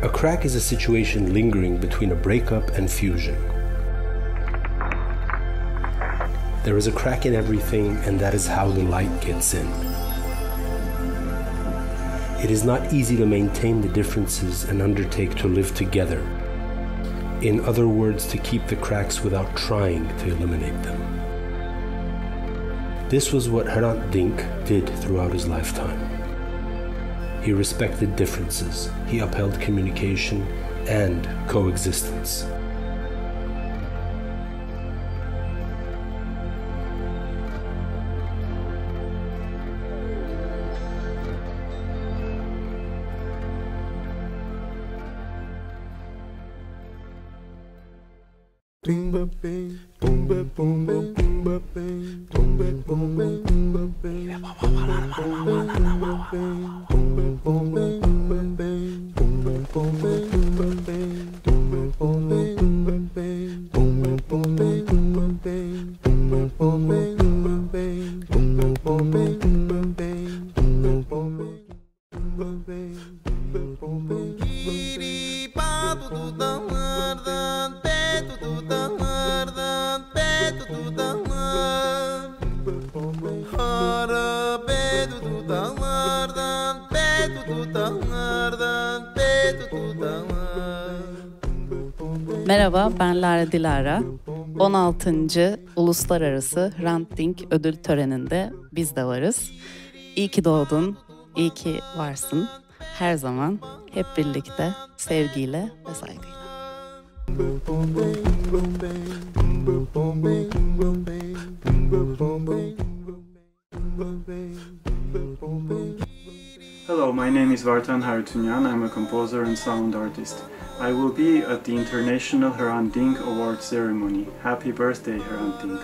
A crack is a situation lingering between a breakup and fusion. There is a crack in everything, and that is how the light gets in. It is not easy to maintain the differences and undertake to live together. In other words, to keep the cracks without trying to eliminate them. This was what Hrant Dink did throughout his lifetime. He respected differences, he upheld communication and coexistence. Merhaba, ben Lara. 16. Uluslararası Hrant Dink ödül töreninde biz de varız. İyi ki doğdun, iyi ki varsın. Her zaman hep birlikte, sevgiyle ve saygıyla. Hello, my name is Vartan Harutyunyan. I'm a composer and sound artist. I will be at the International HrantDinkAward ceremony. Happy birthday, Hrant Dink.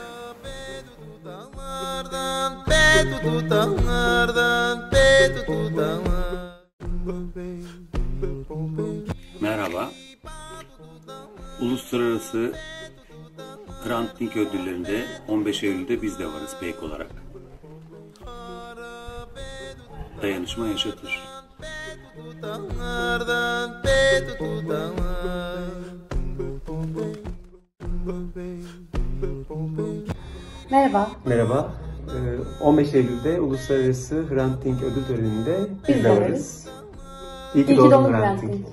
Merhaba. Uluslararası Hrant Dink ödüllerinde 15 Eylül'de biz de varız PEYK olarak. Dayanışma yaşatır. Merhaba. Merhaba. 15 Eylül'de Uluslararası Hrant Dink ödül töreninde biz de varız. İyi ki doğdun Hrant Dink.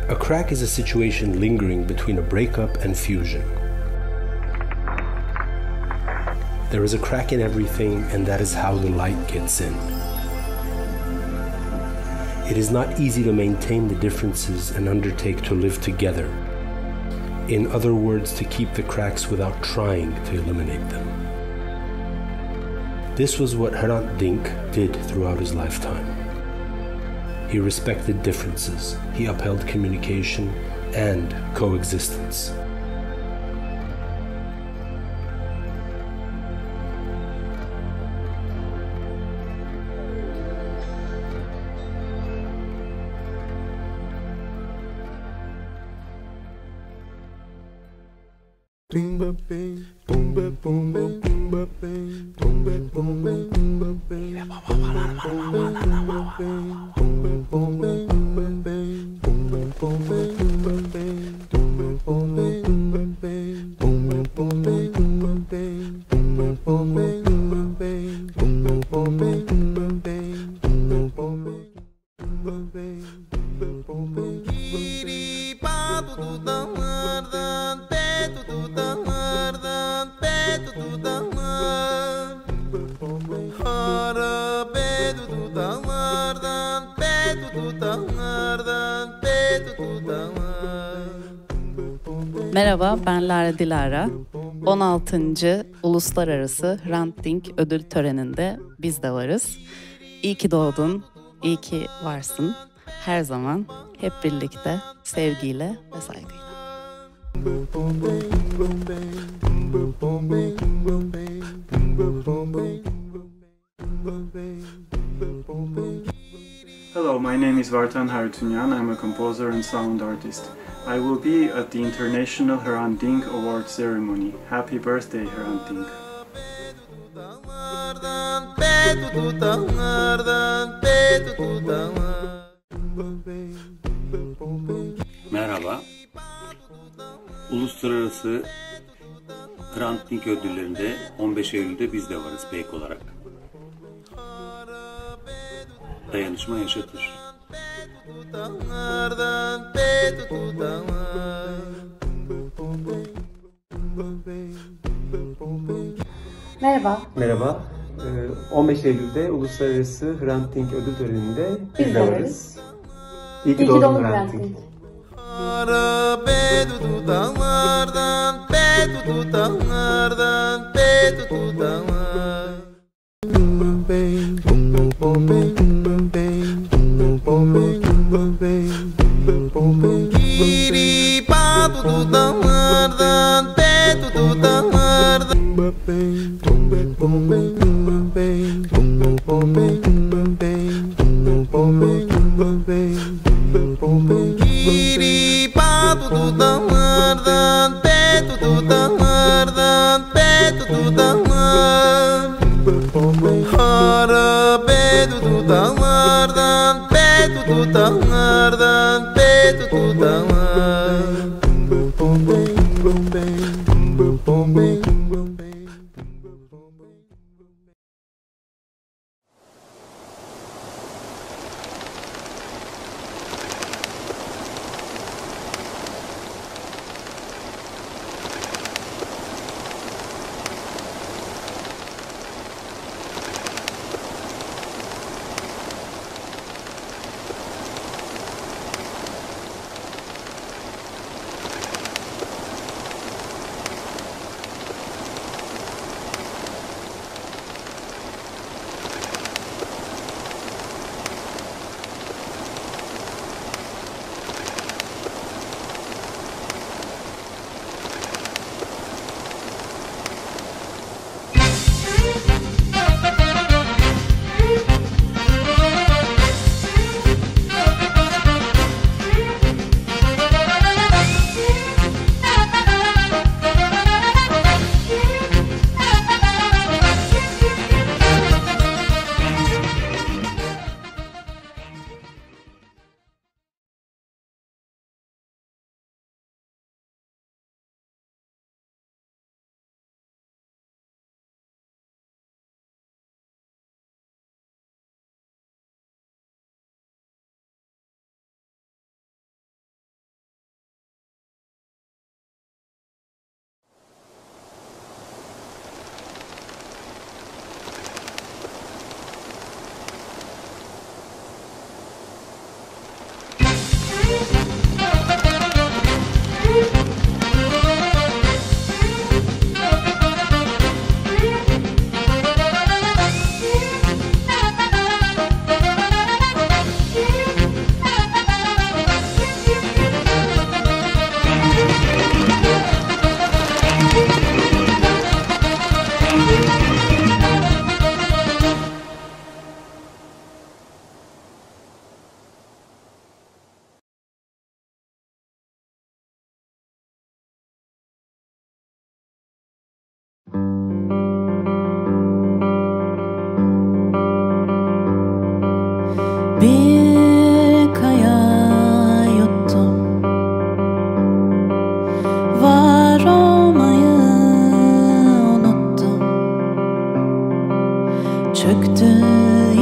A crack is a situation lingering between a breakup and fusion. There is a crack in everything, and that is how the light gets in. It is not easy to maintain the differences and undertake to live together. In other words, to keep the cracks without trying to eliminate them. This was what Hrant Dink did throughout his lifetime. He respected differences, he upheld communication and coexistence. Merhaba, ben Lara. 16. Uluslararası Hrant Dink ödül töreninde biz de varız. İyi ki doğdun, iyi ki varsın. Her zaman hep birlikte, sevgiyle ve saygıyla. Hello, my name is Vartan Harutyunyan. I'm a composer and sound artist. I will be at the International HrantDinkAward ceremony. Happy birthday, Hrant Dink. Merhaba. Uluslararası Hrant Dink ödüllerinde 15 Eylül'de biz de varız PEYK olarak. Dayanışma yaşatır. Merhaba. Merhaba. 15 Eylül'de Uluslararası Hrant Dink ödül töreninde biz de varız. İyi ki doğdun Hrant Dink.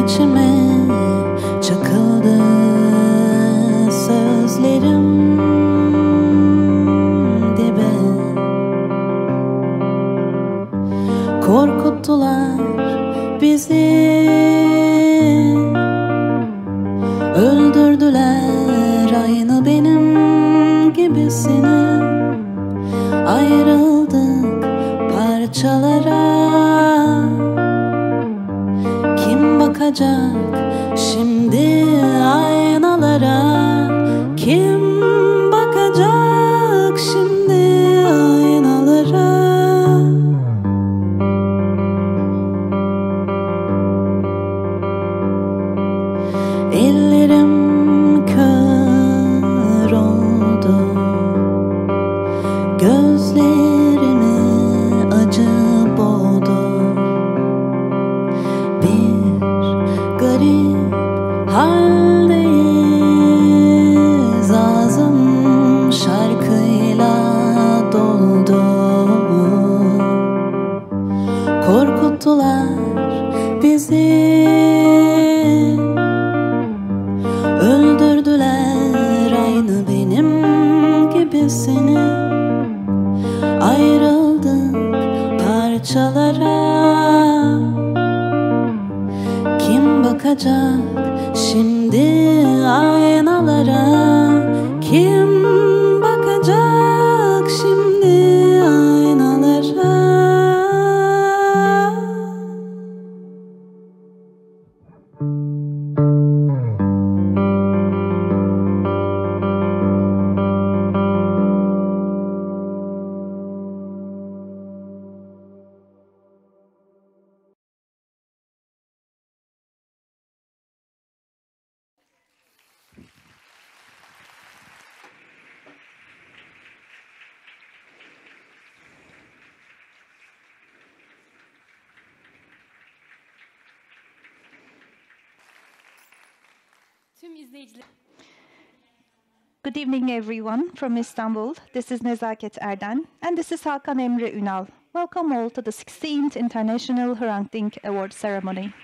içime çakıldı sözlerim dibe. Korkuttular bizi, öldürdüler aynı benim gibisini. Ayrıldık parçalara. Kim bakacak şimdi aynalara? Kim bakacak şimdi aynalara? Ellerim kör oldu, gözlerimi acı boğdu. Bir garip haldeyiz, ağzım şarkıyla doldu. Korkuttular bizi, öldürdüler aynı benim gibisini. Ayrıldık parçalara. Kim bakacak şimdi aynalara? Kim bakacak şimdi aynalara? Good evening, everyone from Istanbul. This is Nezaket Erden, and this is Hakan, Emre, Ünal. Welcome all to the 16th International Hrant Dink Award ceremony.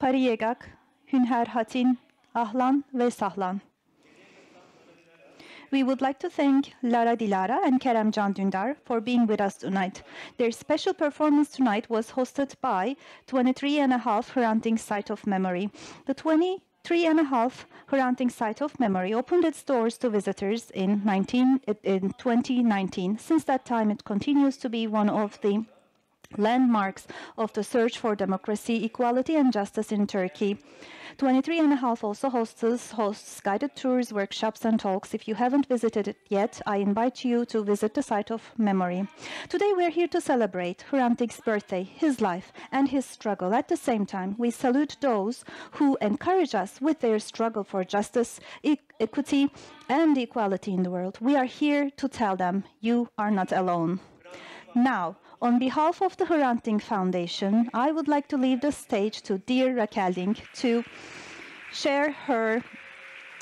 Pariyegak, Hünher Hatin, Ahlan ve Sahlan. We would like to thank Lara and Keremcan Dündar for being with us tonight. Their special performance tonight was hosted by 23.5 Hrant Dink Site of Memory. The 23.5 Hrant Dink Site of Memory opened its doors to visitors in 2019. Since that time, it continues to be one of the landmarks of the search for democracy, equality, and justice in Turkey. 23.5 also hosts guided tours, workshops, and talks. If you haven't visited it yet, I invite you to visit the site of memory. Today we're here to celebrate Hrant Dink's birthday, his life, and his struggle. At the same time, we salute those who encourage us with their struggle for justice, equity, and equality in the world. We are here to tell them, you are not alone. Now, on behalf of the Hrant Dink Foundation, I would like to leave the stage to dear Rakel Dink to share her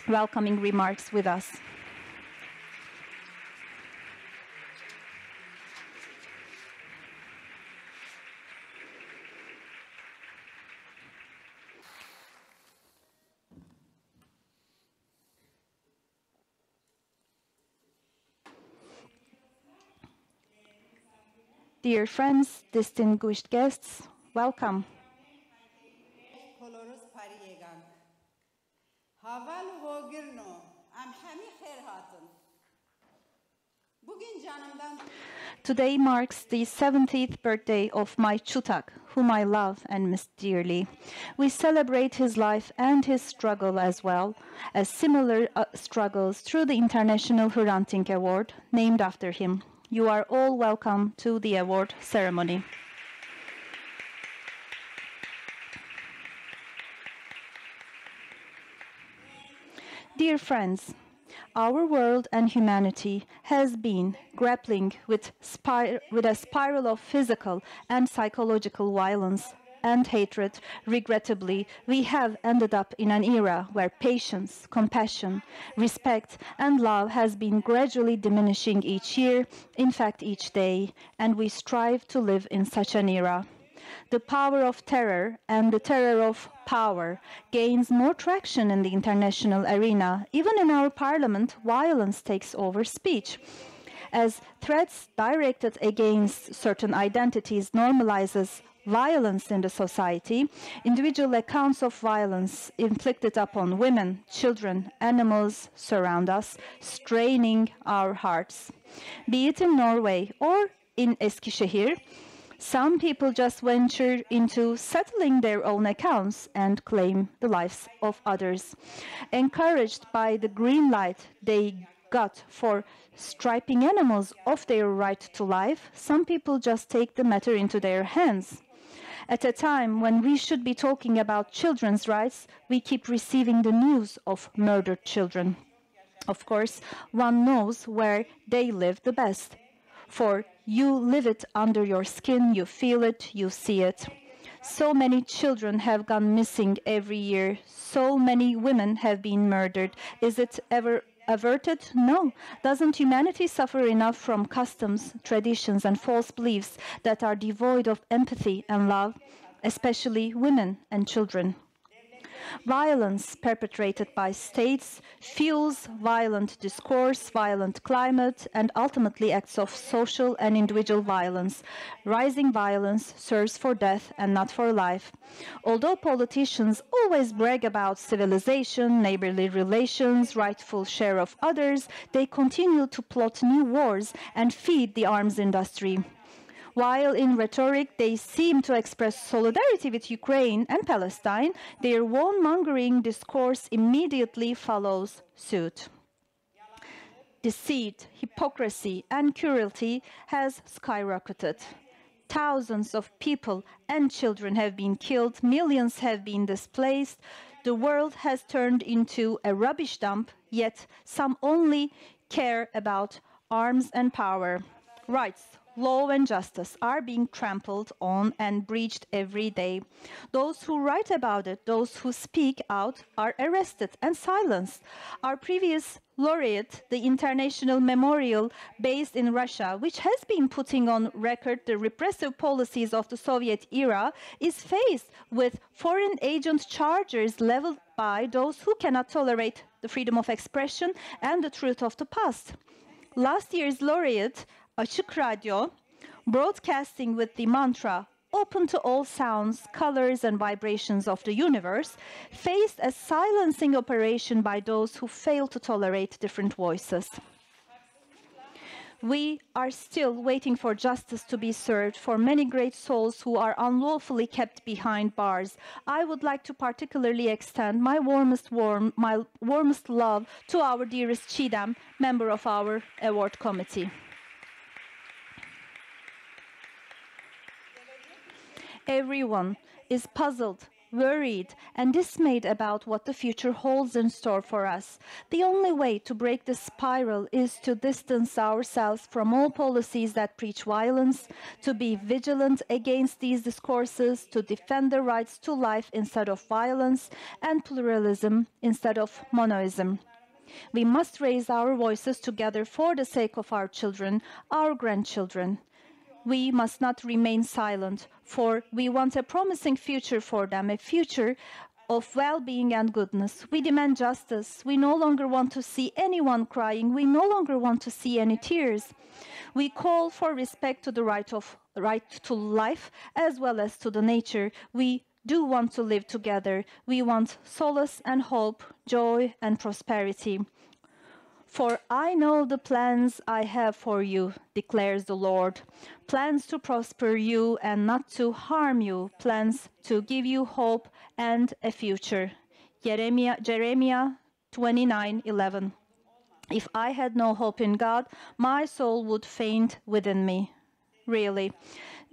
welcoming remarks with us. Dear friends, distinguished guests, welcome. Today marks the 70th birthday of my Çutak, whom I love and miss dearly. We celebrate his life and his struggle as well as similar struggles through the International Hrant Dink Award, named after him. You are all welcome to the award ceremony. Dear friends, our world and humanity has been grappling with a spiral of physical and psychological violence and hatred. Regrettably, we have ended up in an era where patience, compassion, respect, and love has been gradually diminishing each year, in fact each day, and we strive to live in such an era. The power of terror and the terror of power gains more traction in the international arena. Even in our parliament, violence takes over speech. As threats directed against certain identities normalizes violence in the society, individual accounts of violence inflicted upon women, children, animals surround us, straining our hearts. Be it in Norway or in Eskişehir, some people just venture into settling their own accounts and claim the lives of others. Encouraged by the green light they got for stripping animals of their right to life, some people just take the matter into their hands. At a time when we should be talking about children's rights, we keep receiving the news of murdered children. Of course, one knows where they live the best. For you live it under your skin, you feel it, you see it. So many children have gone missing every year. So many women have been murdered. Is it ever averted? No. Doesn't humanity suffer enough from customs, traditions, and false beliefs that are devoid of empathy and love, especially women and children? Violence perpetrated by states fuels violent discourse, violent climate, and ultimately acts of social and individual violence. Rising violence serves for death and not for life. Although politicians always brag about civilization, neighborly relations, rightful share of others, they continue to plot new wars and feed the arms industry. While in rhetoric they seem to express solidarity with Ukraine and Palestine, their warmongering discourse immediately follows suit. Deceit, hypocrisy, and cruelty has skyrocketed. Thousands of people and children have been killed, millions have been displaced. The world has turned into a rubbish dump, yet some only care about arms and power. Rights, law and justice are being trampled on and breached every day. Those who write about it, those who speak out, are arrested and silenced. Our previous laureate, the International Memorial based in Russia, which has been putting on record the repressive policies of the Soviet era, is faced with foreign agent charges leveled by those who cannot tolerate the freedom of expression and the truth of the past. Last year's laureate, Açık Radyo, broadcasting with the mantra open to all sounds, colors, and vibrations of the universe, faced a silencing operation by those who fail to tolerate different voices. We are still waiting for justice to be served for many great souls who are unlawfully kept behind bars. I would like to particularly extend my warmest love to our dearest Çiğdem, member of our award committee. Everyone is puzzled, worried, and dismayed about what the future holds in store for us. The only way to break this spiral is to distance ourselves from all policies that preach violence, to be vigilant against these discourses, to defend the rights to life instead of violence, and pluralism instead of monoism. We must raise our voices together for the sake of our children, our grandchildren. We must not remain silent, for we want a promising future for them, a future of well-being and goodness. We demand justice. We no longer want to see anyone crying. We no longer want to see any tears. We call for respect to the right to life as well as to the nature. We do want to live together. We want solace and hope, joy and prosperity. For I know the plans I have for you, declares the Lord. Plans to prosper you and not to harm you. Plans to give you hope and a future. Jeremiah 29:11. If I had no hope in God, my soul would faint within me. Really.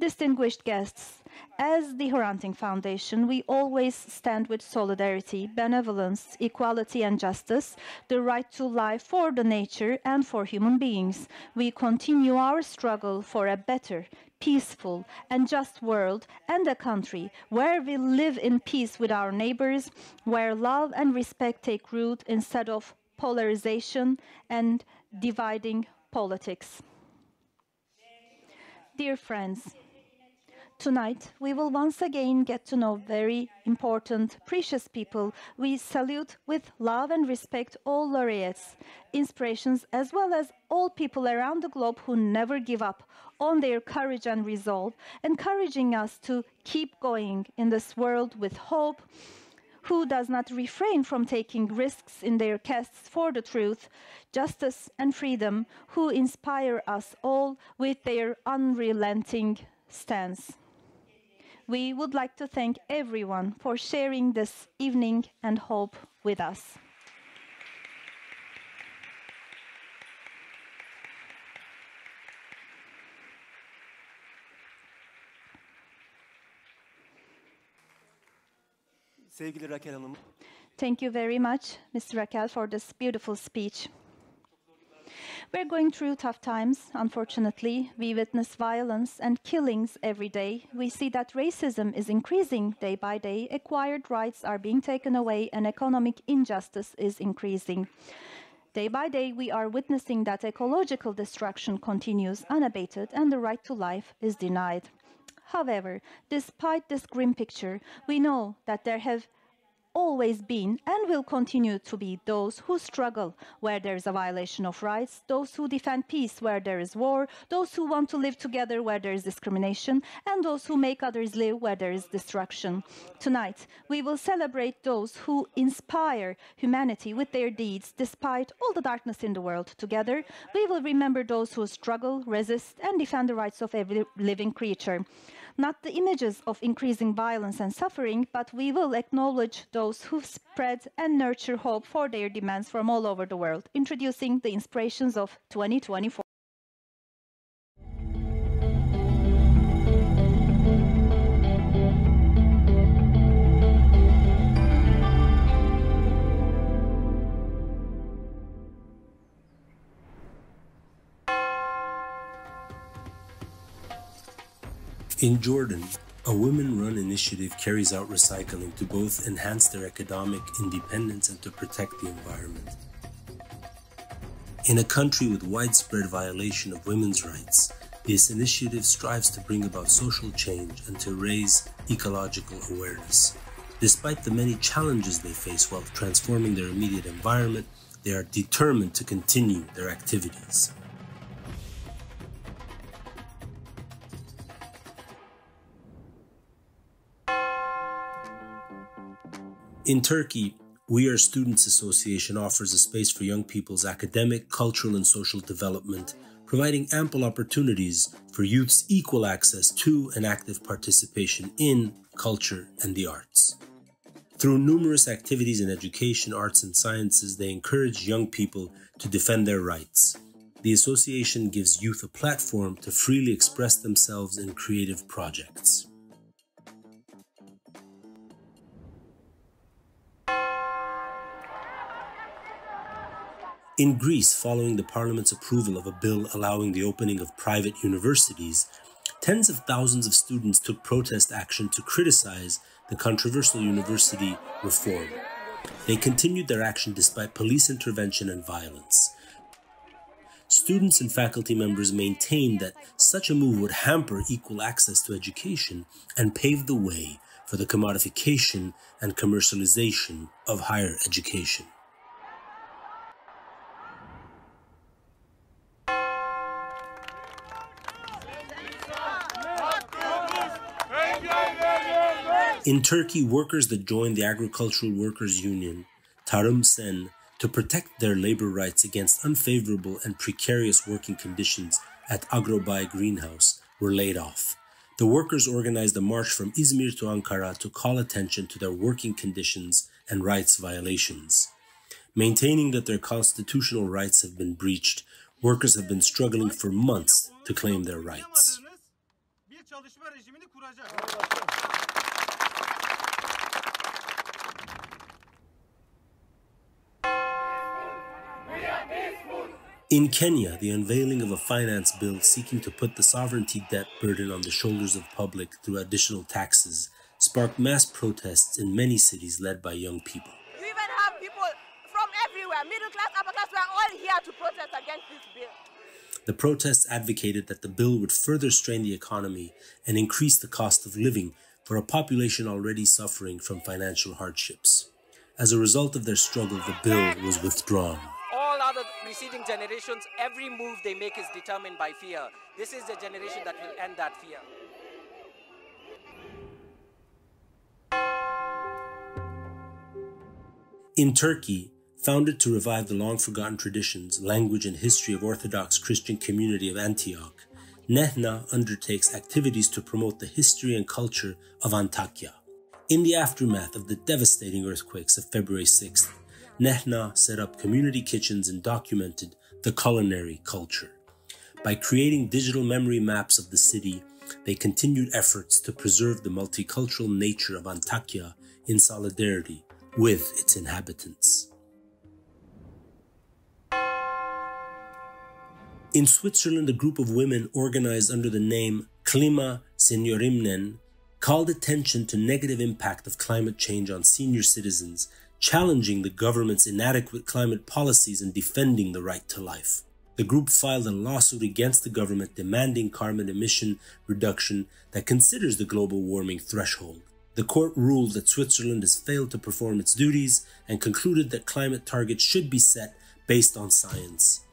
Distinguished guests, as the Hrant Dink Foundation, we always stand with solidarity, benevolence, equality and justice, the right to life for the nature and for human beings. We continue our struggle for a better, peaceful and just world and a country where we live in peace with our neighbors, where love and respect take root instead of polarization and dividing politics. Dear friends, tonight, we will once again get to know very important, precious people. We salute with love and respect all laureates, inspirations, as well as all people around the globe who never give up on their courage and resolve, encouraging us to keep going in this world with hope, who does not refrain from taking risks in their quests for the truth, justice, and freedom, who inspire us all with their unrelenting stance. We would like to thank everyone for sharing this evening and hope with us. Sevgili Rakel Hanım. Thank you very much, Ms. Rakel, for this beautiful speech. We're going through tough times, unfortunately. We witness violence and killings every day. We see that racism is increasing day by day, acquired rights are being taken away, and economic injustice is increasing. Day by day, we are witnessing that ecological destruction continues unabated and the right to life is denied. However, despite this grim picture, we know that there have always been and will continue to be those who struggle where there is a violation of rights, those who defend peace where there is war, those who want to live together where there is discrimination, and those who make others live where there is destruction. Tonight, we will celebrate those who inspire humanity with their deeds despite all the darkness in the world. Together, we will remember those who struggle, resist, and defend the rights of every living creature. Not the images of increasing violence and suffering, but we will acknowledge those who spread and nurture hope for their demands from all over the world, introducing the inspirations of 2024. In Jordan, a women-run initiative carries out recycling to both enhance their economic independence and to protect the environment. In a country with widespread violation of women's rights, this initiative strives to bring about social change and to raise ecological awareness. Despite the many challenges they face while transforming their immediate environment, they are determined to continue their activities. In Turkey, We Are Students Association offers a space for young people's academic, cultural, and social development, providing ample opportunities for youth's equal access to and active participation in culture and the arts. Through numerous activities in education, arts, and sciences, they encourage young people to defend their rights. The association gives youth a platform to freely express themselves in creative projects. In Greece, following the parliament's approval of a bill allowing the opening of private universities, tens of thousands of students took protest action to criticize the controversial university reform. They continued their action despite police intervention and violence. Students and faculty members maintained that such a move would hamper equal access to education and pave the way for the commodification and commercialization of higher education. In Turkey, workers that joined the Agricultural Workers Union, Tarım Sen, to protect their labor rights against unfavorable and precarious working conditions at Agrobay greenhouse were laid off. The workers organized a march from Izmir to Ankara to call attention to their working conditions and rights violations. Maintaining that their constitutional rights have been breached, workers have been struggling for months to claim their rights. çalışma rejimini kuracak. In Kenya, the unveiling of a finance bill seeking to put the sovereignty debt burden on the shoulders of public through additional taxes sparked mass protests in many cities led by young people. You even have people from everywhere, middle class, upper class, we are all here to protest against this bill. The protests advocated that the bill would further strain the economy and increase the cost of living for a population already suffering from financial hardships. As a result of their struggle, the bill was withdrawn. All other preceding generations, every move they make is determined by fear. This is the generation that will end that fear. In Turkey, founded to revive the long-forgotten traditions, language, and history of Orthodox Christian community of Antioch, Neneh undertakes activities to promote the history and culture of Antakya. In the aftermath of the devastating earthquakes of February 6th, Neneh set up community kitchens and documented the culinary culture. By creating digital memory maps of the city, they continued efforts to preserve the multicultural nature of Antakya in solidarity with its inhabitants. In Switzerland, a group of women organized under the name Klima Seniorimnen called attention to negative impact of climate change on senior citizens, challenging the government's inadequate climate policies and defending the right to life. The group filed a lawsuit against the government demanding carbon emission reduction that considers the global warming threshold. The court ruled that Switzerland has failed to perform its duties and concluded that climate targets should be set based on science.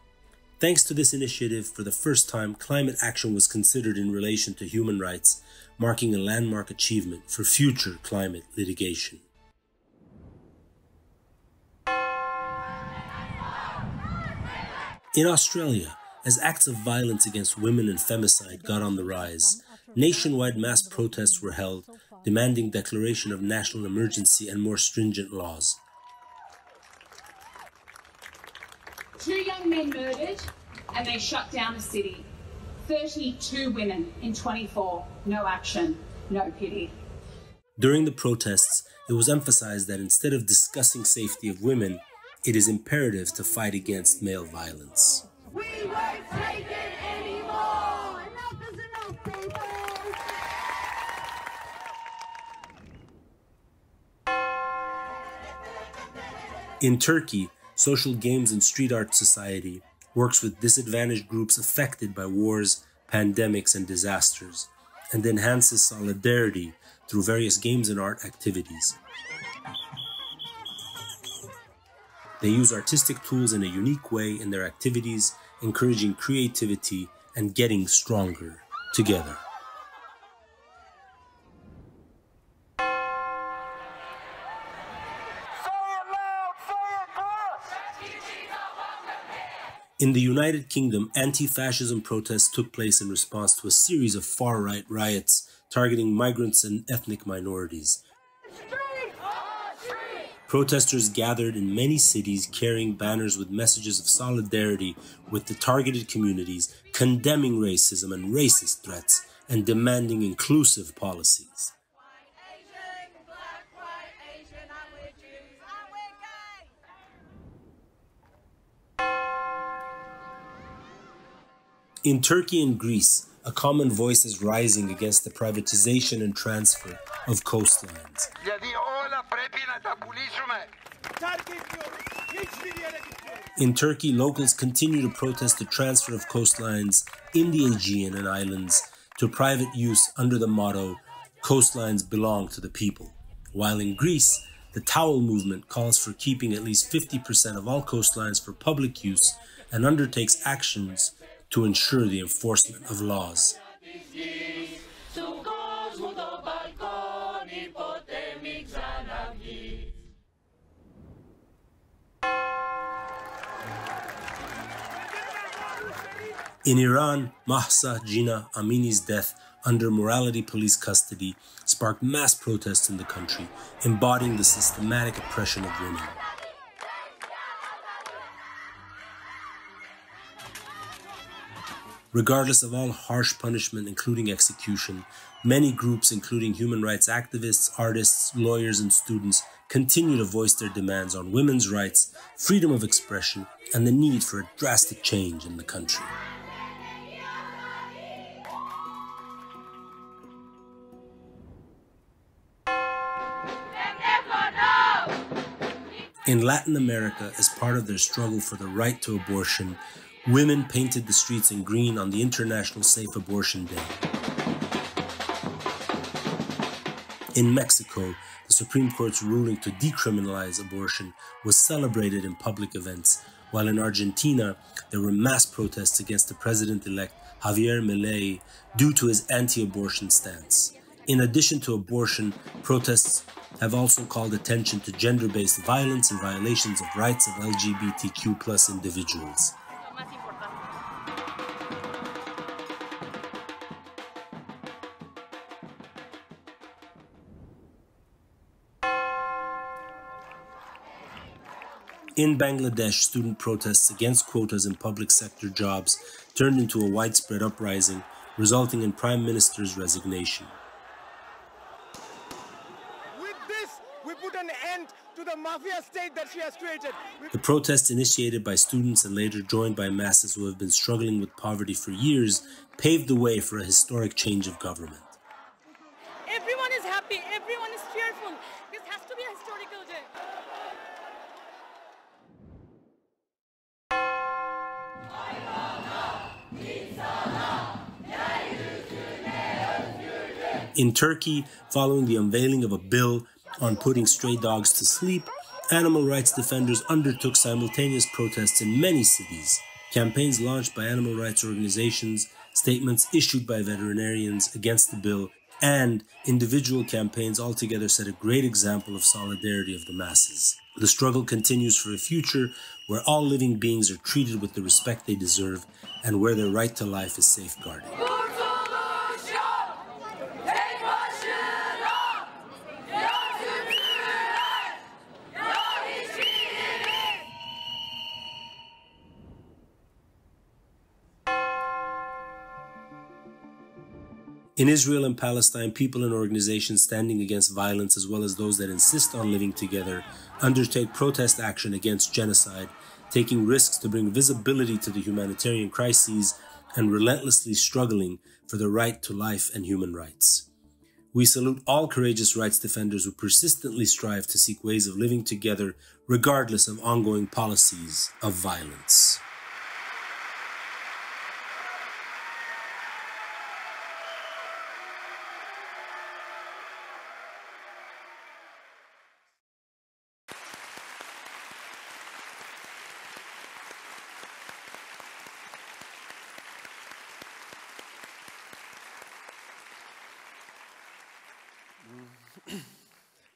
Thanks to this initiative, for the first time, climate action was considered in relation to human rights, marking a landmark achievement for future climate litigation. In Australia, as acts of violence against women and femicide got on the rise, nationwide mass protests were held, demanding declaration of national emergency and more stringent laws. 2 young men murdered, and they shut down the city. 32 women in 24. No action, no pity. During the protests, it was emphasized that instead of discussing safety of women, it is imperative to fight against male violence. We won't take it anymore! Enough is enough, people! In Turkey, Social Games and Street Art Society works with disadvantaged groups affected by wars, pandemics, and disasters, and enhances solidarity through various games and art activities. They use artistic tools in a unique way in their activities, encouraging creativity and getting stronger together. In the United Kingdom, anti-fascism protests took place in response to a series of far-right riots targeting migrants and ethnic minorities. Protesters gathered in many cities carrying banners with messages of solidarity with the targeted communities, condemning racism and racist threats, and demanding inclusive policies. In Turkey and Greece, a common voice is rising against the privatization and transfer of coastlines. In Turkey, locals continue to protest the transfer of coastlines in the Aegean and islands to private use under the motto, "Coastlines belong to the people." While in Greece, the towel movement calls for keeping at least 50% of all coastlines for public use and undertakes actions to ensure the enforcement of laws. In Iran, Mahsa Jina Amini's death under morality police custody sparked mass protests in the country, embodying the systematic oppression of women. Regardless of all harsh punishment, including execution, many groups, including human rights activists, artists, lawyers, and students, continue to voice their demands on women's rights, freedom of expression, and the need for a drastic change in the country. In Latin America, as part of their struggle for the right to abortion, women painted the streets in green on the International Safe Abortion Day. In Mexico, the Supreme Court's ruling to decriminalize abortion was celebrated in public events, while in Argentina, there were mass protests against the president-elect Javier Milei due to his anti-abortion stance. In addition to abortion, protests have also called attention to gender-based violence and violations of rights of LGBTQ+ individuals. In Bangladesh, student protests against quotas in public sector jobs turned into a widespread uprising, resulting in Prime Minister's resignation. With this, we put an end to the mafia state that she has created. The protests, initiated by students and later joined by masses who have been struggling with poverty for years, paved the way for a historic change of government. Everyone is happy, everyone is cheerful. This has to be a historical day. In Turkey, following the unveiling of a bill on putting stray dogs to sleep, animal rights defenders undertook simultaneous protests in many cities. Campaigns launched by animal rights organizations, statements issued by veterinarians against the bill, and individual campaigns altogether set a great example of solidarity of the masses. The struggle continues for a future where all living beings are treated with the respect they deserve and where their right to life is safeguarded. In Israel and Palestine, people and organizations standing against violence, as well as those that insist on living together, undertake protest action against genocide, taking risks to bring visibility to the humanitarian crises and relentlessly struggling for the right to life and human rights. We salute all courageous rights defenders who persistently strive to seek ways of living together, regardless of ongoing policies of violence.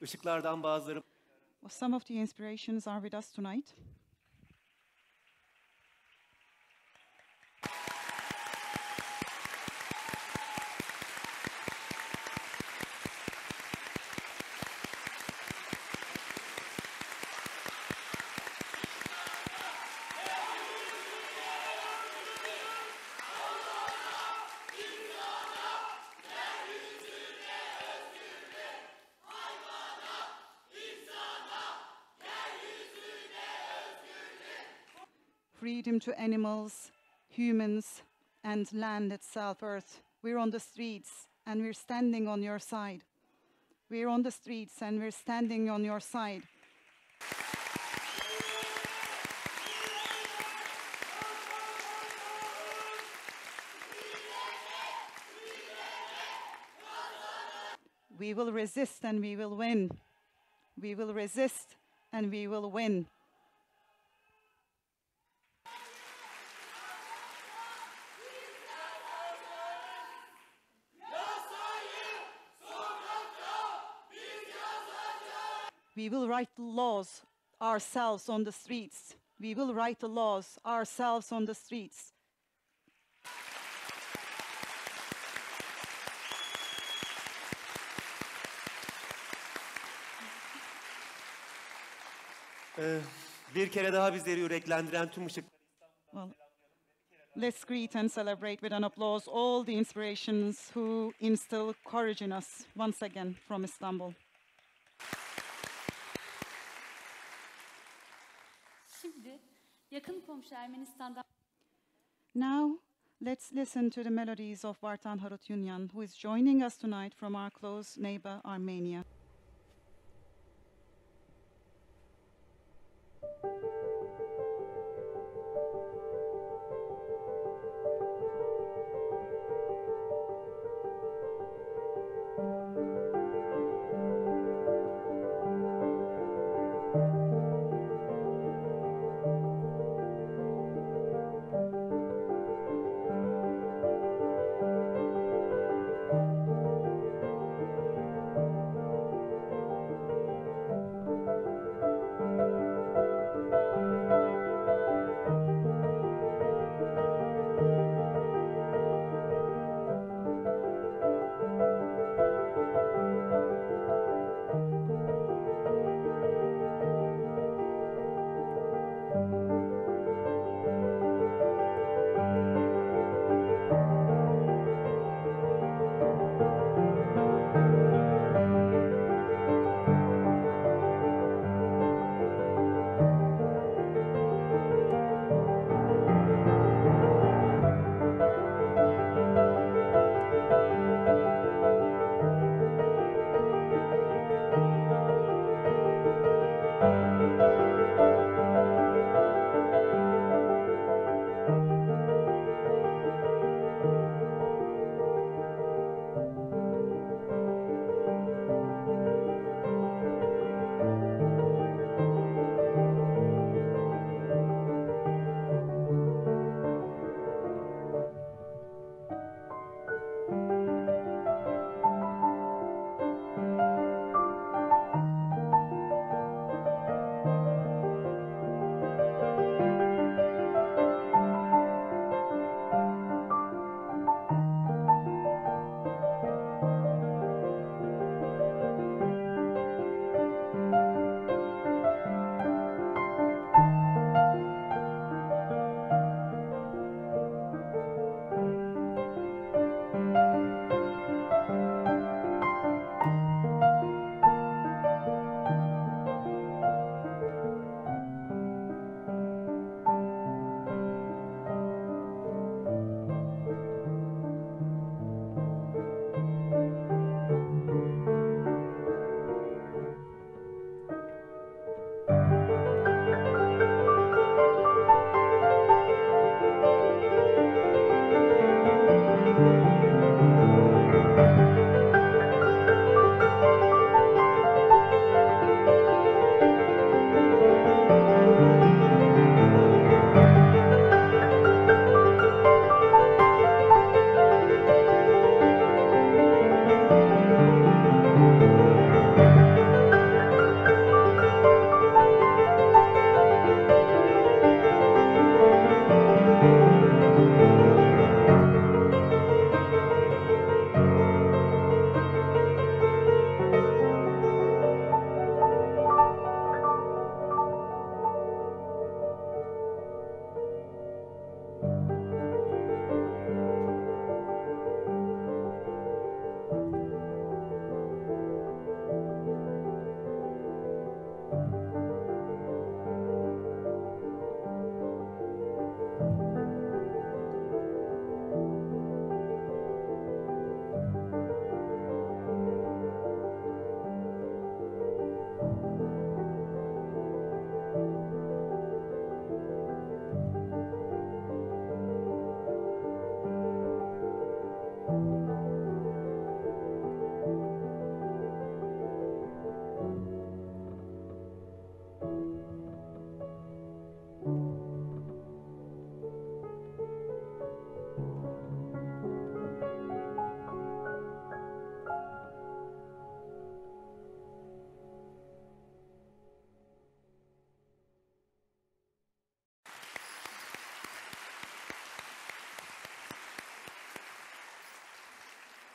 Işıklardan bazıları. Some of the inspirations are with us tonight. Freedom to animals, humans, and land itself, Earth. We're on the streets and we're standing on your side. We're on the streets and we're standing on your side. We will resist and we will win. We will resist and we will win. We will write the laws ourselves on the streets. We will write the laws ourselves on the streets. Bir kere daha bizleri yüreklendiren tüm ışıkları Let's greet and celebrate with an applause all the inspirations who instill courage in us once again from Istanbul. Şimdi yakın komşu Ermenistan'dan. Now, let's listen to the melodies of Vartan Harutyunyan, who is joining us tonight from our close neighbor Armenia.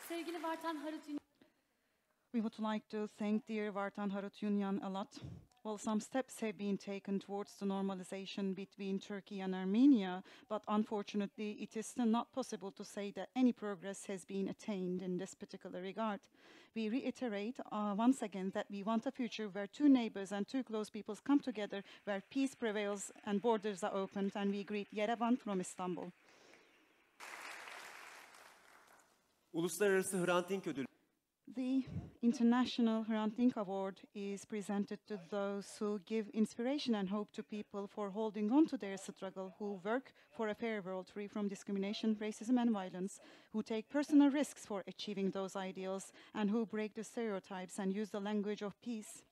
Sevgili Vartan Harutyunyan. We would like to thank dear Vartan Harutyunyan a lot. Well, some steps have been taken towards the normalization between Turkey and Armenia, but unfortunately it is still not possible to say that any progress has been attained in this particular regard. We reiterate once again that we want a future where two neighbors and two close peoples come together, where peace prevails and borders are opened, and we greet Yerevan from Istanbul. Uluslararası Hrant Dink Ödülü. The International Hrant Dink Award is presented to those who give inspiration and hope to people for holding on to their struggle, who work for a fair world free from discrimination, racism, and violence, who take personal risks for achieving those ideals, and who break the stereotypes and use the language of peace.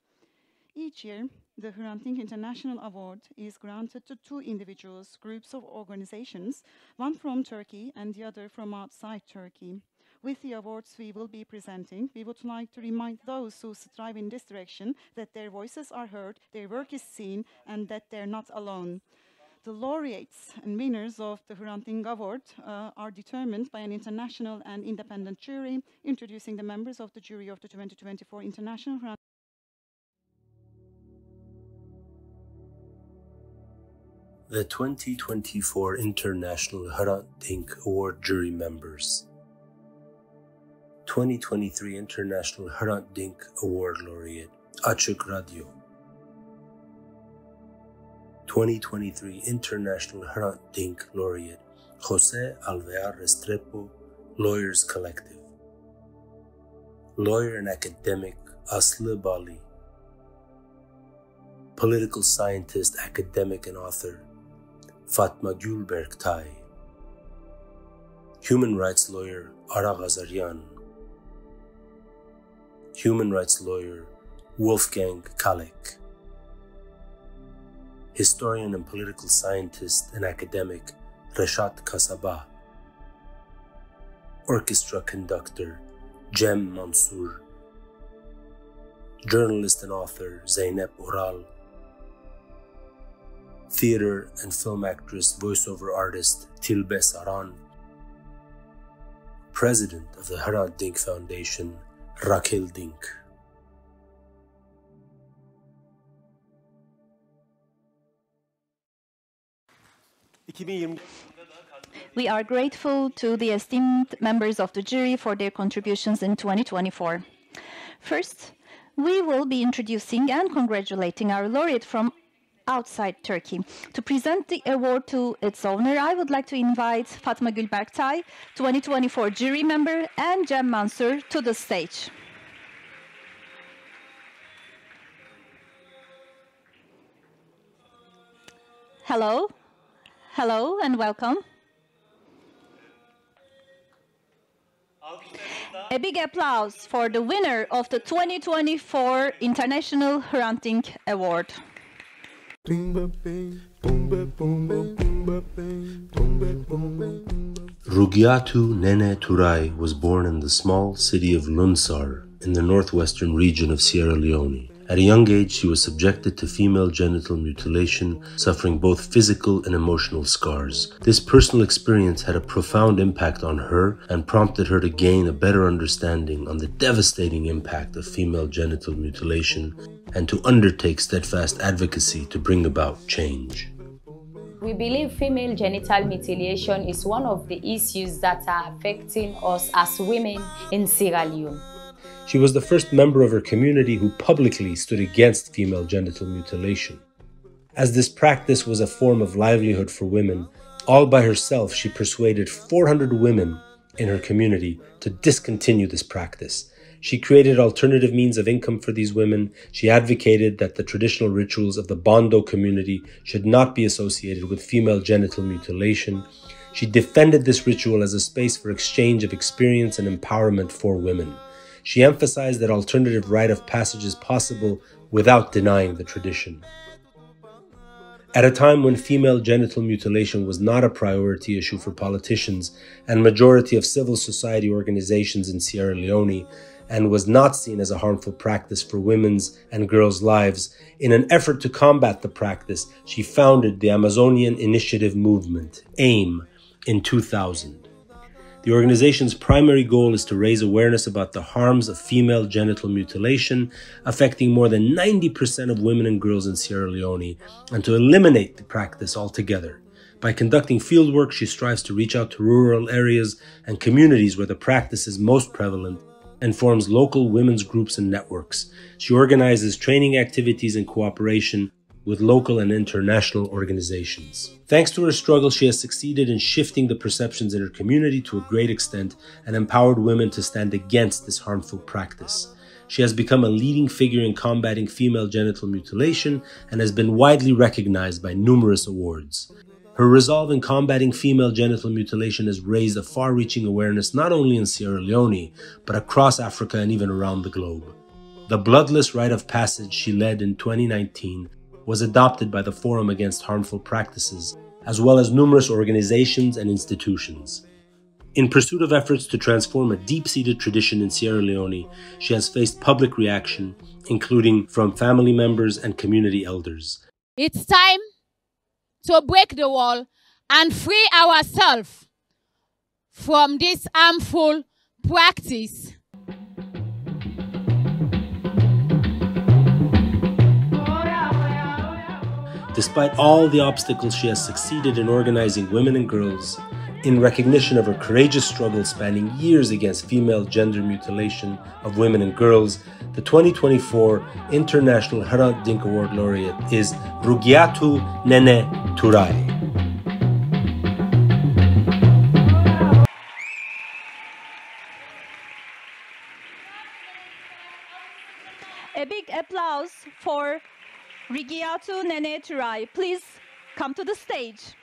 Each year, the Hrant Dink International Award is granted to two individuals, groups of organizations, one from Turkey and the other from outside Turkey. With the awards we will be presenting, we would like to remind those who strive in this direction that their voices are heard, their work is seen, and that they're not alone. The laureates and winners of the Hrant Dink Award are determined by an international and independent jury, introducing the members of the jury of the 2024 International Hrant. The 2024 International Hrant Dink Award jury members. 2023 International Hrant Dink Award laureate, Açık Radyo. 2023 International Hrant Dink laureate, Jose Alvear Restrepo, Lawyers Collective. Lawyer and academic, Aslı Bali. Political scientist, academic, and author, Fatma Gül Berktay. Human rights lawyer, Ara Ghazaryan. Human rights lawyer, Wolfgang Kalek. Historian and political scientist and academic, Reshat Kasaba. Orchestra conductor, Cem Mansur. Journalist and author, Zeynep Oral. Theater and film actress, voiceover artist, Tilbe Saran. President of the Hrant Dink Foundation, Rakel Dink. We are grateful to the esteemed members of the jury for their contributions in 2024. First, we will be introducing and congratulating our laureate from outside Turkey. To present the award to its owner, I would like to invite Fatma Gül Berktay, 2024 jury member, and Cem Mansur to the stage. Hello, hello, and welcome. A big applause for the winner of the 2024 International Hrant Dink Award. Rugiatu Neneh Turay was born in the small city of Lunsar in the northwestern region of Sierra Leone. At a young age, she was subjected to female genital mutilation, suffering both physical and emotional scars. This personal experience had a profound impact on her and prompted her to gain a better understanding on the devastating impact of female genital mutilation and to undertake steadfast advocacy to bring about change. We believe female genital mutilation is one of the issues that are affecting us as women in Sierra Leone. She was the first member of her community who publicly stood against female genital mutilation. As this practice was a form of livelihood for women, all by herself she persuaded 400 women in her community to discontinue this practice. She created alternative means of income for these women. She advocated that the traditional rituals of the Bondo community should not be associated with female genital mutilation. She defended this ritual as a space for exchange of experience and empowerment for women. She emphasized that alternative rite of passage is possible without denying the tradition. At a time when female genital mutilation was not a priority issue for politicians and majority of civil society organizations in Sierra Leone, and was not seen as a harmful practice for women's and girls' lives, in an effort to combat the practice, she founded the Amazonian Initiative Movement, AIM, in 2000. The organization's primary goal is to raise awareness about the harms of female genital mutilation, affecting more than 90% of women and girls in Sierra Leone, and to eliminate the practice altogether. By conducting fieldwork, she strives to reach out to rural areas and communities where the practice is most prevalent, and forms local women's groups and networks. She organizes training activities in cooperation with local and international organizations. Thanks to her struggle, she has succeeded in shifting the perceptions in her community to a great extent and empowered women to stand against this harmful practice. She has become a leading figure in combating female genital mutilation and has been widely recognized by numerous awards. Her resolve in combating female genital mutilation has raised a far-reaching awareness not only in Sierra Leone, but across Africa and even around the globe. The bloodless rite of passage she led in 2019 was adopted by the Forum Against Harmful Practices, as well as numerous organizations and institutions. In pursuit of efforts to transform a deep-seated tradition in Sierra Leone, she has faced public reaction, including from family members and community elders. It's time to break the wall and free ourselves from this harmful practice. Despite all the obstacles, she has succeeded in organizing women and girls in recognition of her courageous struggle spanning years against female gender mutilation of women and girls. The 2024 International HrantDinkAward laureate is Rugiatu Neneh Turay. A big applause for Rugiatu Neneh Turay. Please come to the stage.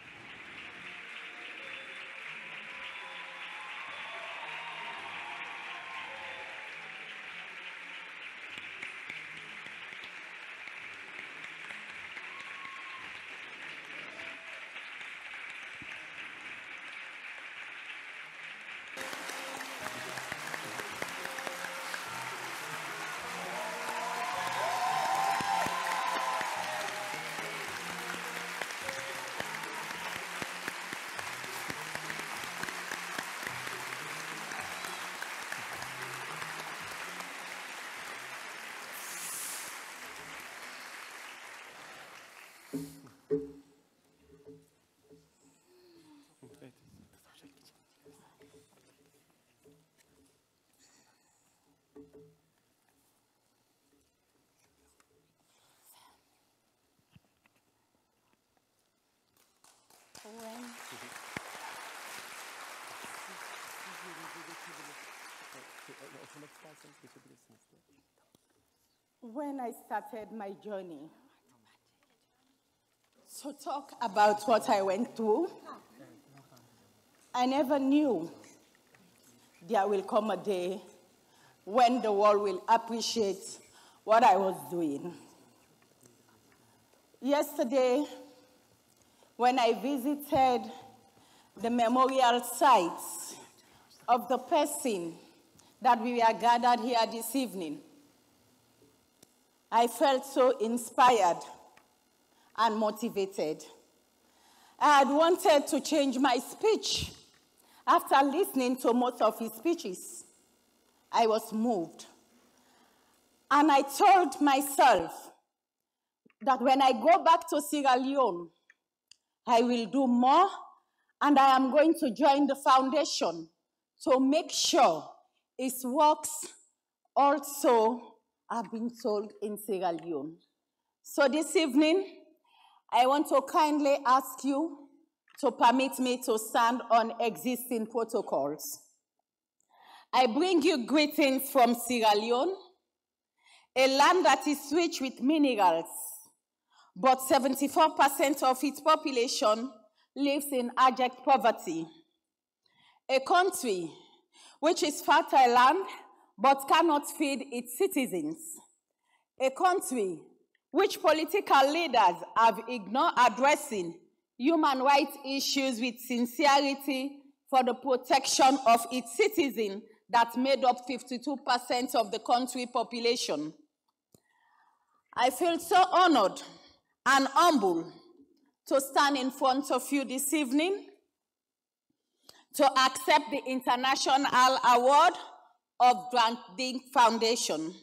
When I started my journey to talk about what I went through, I never knew there will come a day when the world will appreciate what I was doing. Yesterday, when I visited the memorial sites of the person that we are gathered here this evening, I felt so inspired and motivated. I had wanted to change my speech. After listening to most of his speeches, I was moved. And I told myself that when I go back to Sierra Leone, I will do more, and I am going to join the foundation to make sure its works also are being sold in Sierra Leone. So this evening, I want to kindly ask you to permit me to stand on existing protocols. I bring you greetings from Sierra Leone, a land that is rich with minerals, but 74% of its population lives in abject poverty. A country which is fertile land, but cannot feed its citizens. A country which political leaders have ignored addressing human rights issues with sincerity for the protection of its citizens that made up 52% of the country population. I feel so honored and humbled to stand in front of you this evening to accept the International Award of Hrant Dink Foundation.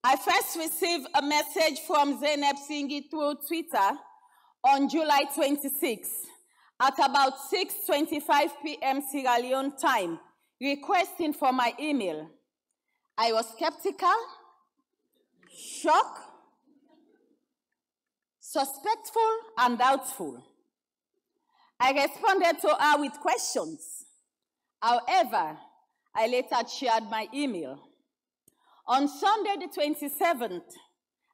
I first received a message from Zainab Singhi through Twitter on July 26 at about 6:25 p.m. Sierra Leone time, requesting for my email. I was skeptical, shocked, suspectful, and doubtful. I responded to her with questions. However, I later shared my email. On Sunday the 27th,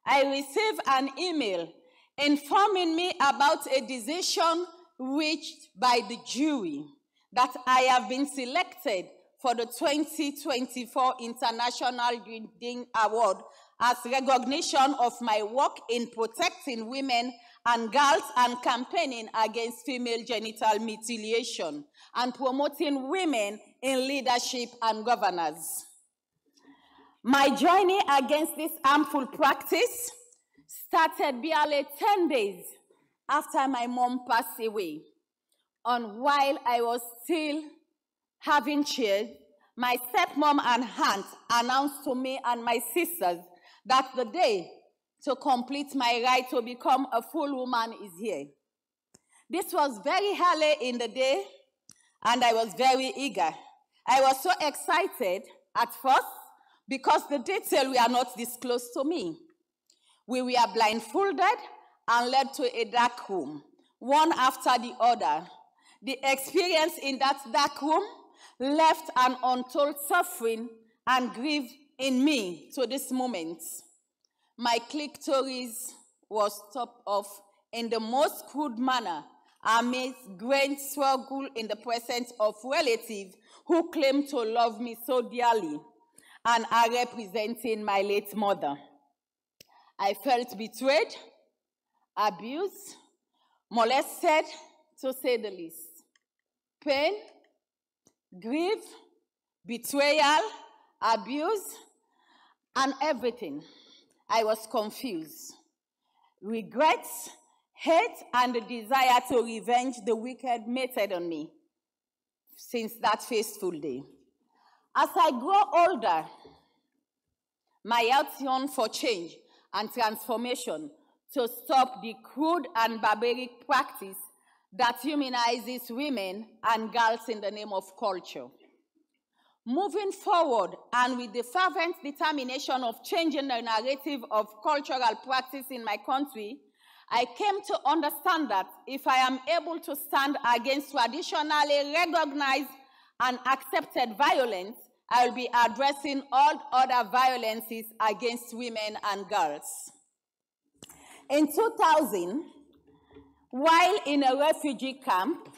I received an email informing me about a decision reached by the jury that I have been selected for the 2024 International Dink Award as recognition of my work in protecting women and girls and campaigning against female genital mutilation and promoting women in leadership and governance. My journey against this harmful practice started barely 10 days after my mom passed away. And while I was still having children, my stepmom and aunt announced to me and my sisters that the day to complete my right to become a full woman is here. This was very early in the day, and I was very eager. I was so excited at first because the details were not disclosed to me. We were blindfolded and led to a dark room, one after the other. The experience in that dark room left an untold suffering and grief in me to this moment. My clitoris was chopped off in the most crude manner amidst great struggle in the presence of relatives who claimed to love me so dearly and are representing my late mother. I felt betrayed, abused, molested, to say the least. Pain, grief, betrayal, abuse, and everything. I was confused. Regrets, hate, and the desire to revenge the wicked meted on me since that fateful day. As I grow older, my heart yearns for change and transformation to stop the crude and barbaric practice that humanizes women and girls in the name of culture. Moving forward, and with the fervent determination of changing the narrative of cultural practice in my country, I came to understand that if I am able to stand against traditionally recognized and accepted violence, I will be addressing all other violences against women and girls. In 2000, while in a refugee camp,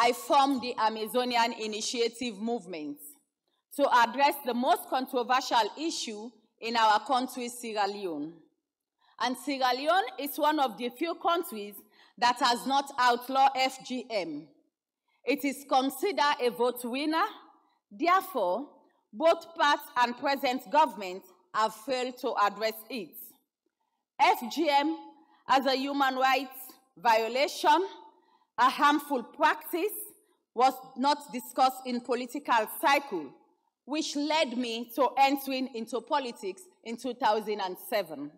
I formed the Amazonian Initiative movement to address the most controversial issue in our country, Sierra Leone. And Sierra Leone is one of the few countries that has not outlawed FGM. It is considered a vote winner. Therefore, both past and present governments have failed to address it. FGM as a human rights violation, a harmful practice, was not discussed in political cycle, which led me to entering into politics in 2007.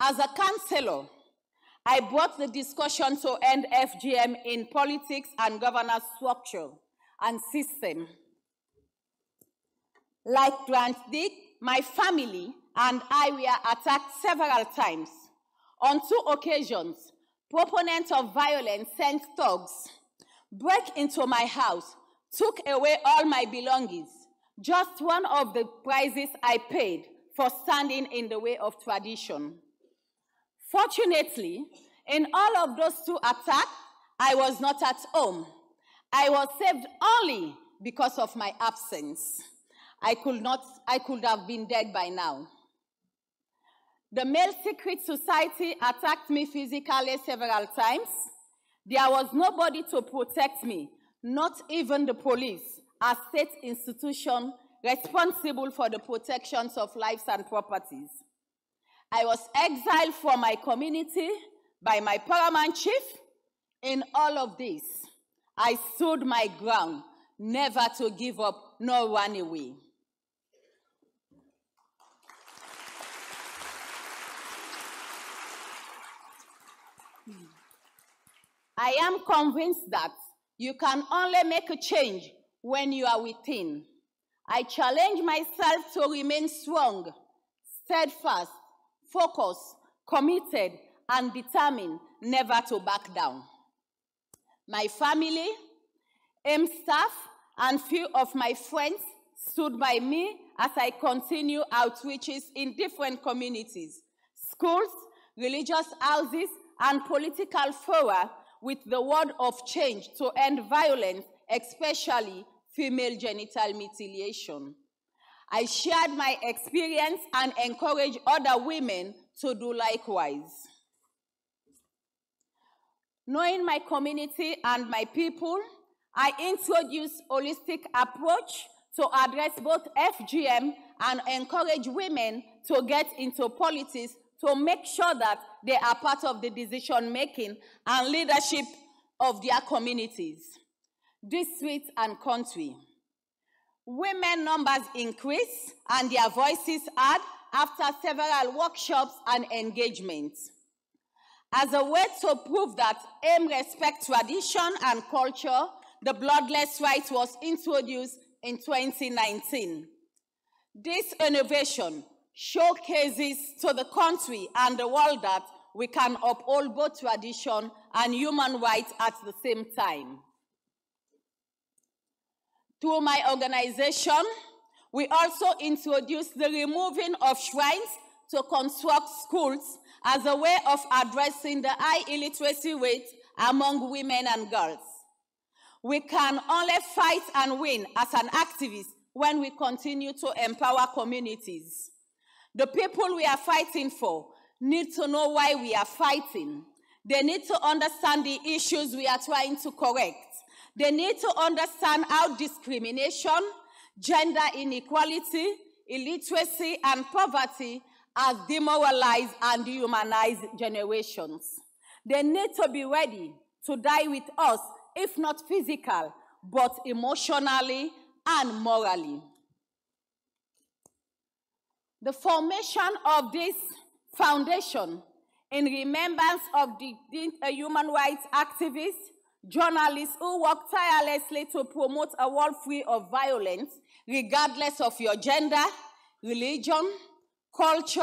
As a councillor, I brought the discussion to end FGM in politics and governance structure and system. Like Hrant Dink, my family and I were attacked several times. On 2 occasions, proponents of violence sent thugs, broke into my house, took away all my belongings, just one of the prices I paid for standing in the way of tradition. Fortunately, in all of those 2 attacks, I was not at home. I was saved only because of my absence. I could have been dead by now. The Male Secret Society attacked me physically several times. There was nobody to protect me, not even the police, a state institution responsible for the protections of lives and properties. I was exiled from my community by my paramount chief. In all of this, I stood my ground, never to give up nor run away. I am convinced that you can only make a change when you are within. I challenge myself to remain strong, steadfast, focused, committed, and determined never to back down. My family, AIM staff, and few of my friends stood by me as I continue outreaches in different communities, schools, religious houses, and political fora with the word of change to end violence, especially female genital mutilation. I shared my experience and encouraged other women to do likewise. Knowing my community and my people, I introduced a holistic approach to address both FGM and encourage women to get into politics to make sure that they are part of the decision-making and leadership of their communities, districts, and country. Women numbers increase and their voices add after several workshops and engagements. As a way to prove that AIM respects tradition and culture, the bloodless rite was introduced in 2019. This innovation showcases to the country and the world that we can uphold both tradition and human rights at the same time. Through my organization, we also introduced the removing of shrines to construct schools as a way of addressing the high illiteracy rate among women and girls. We can only fight and win as an activist when we continue to empower communities. The people we are fighting for need to know why we are fighting. They need to understand the issues we are trying to correct. They need to understand how discrimination, gender inequality, illiteracy, and poverty has demoralized and dehumanized generations. They need to be ready to die with us, if not physical, but emotionally and morally. The formation of this foundation in remembrance of the human rights activists, journalists who work tirelessly to promote a world free of violence, regardless of your gender, religion, culture,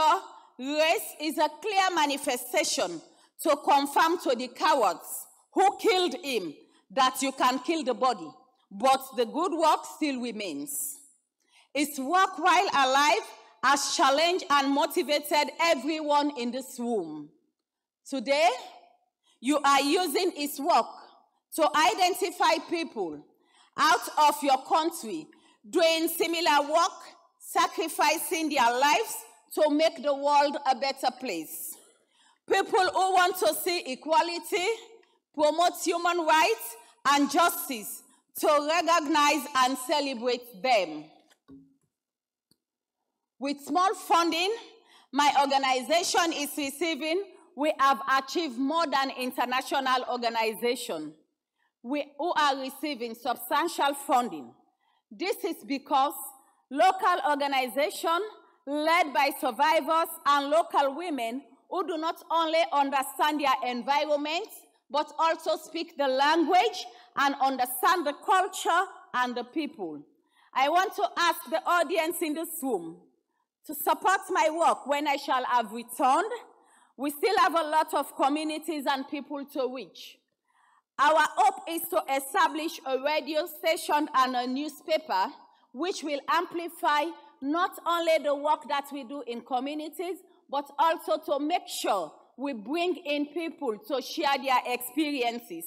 race, is a clear manifestation to confirm to the cowards who killed him that you can kill the body, but the good work still remains. His work while alive has challenged and motivated everyone in this room. Today, you are using his work to identify people out of your country doing similar work, sacrificing their lives to make the world a better place. People who want to see equality, promote human rights and justice, to recognize and celebrate them. With small funding my organization is receiving, we have achieved more than international organizations who are receiving substantial funding. This is because local organizations led by survivors and local women who do not only understand their environment, but also speak the language and understand the culture and the people. I want to ask the audience in this room to support my work when I shall have returned. We still have a lot of communities and people to reach. Our hope is to establish a radio station and a newspaper which will amplify not only the work that we do in communities, but also to make sure we bring in people to share their experiences.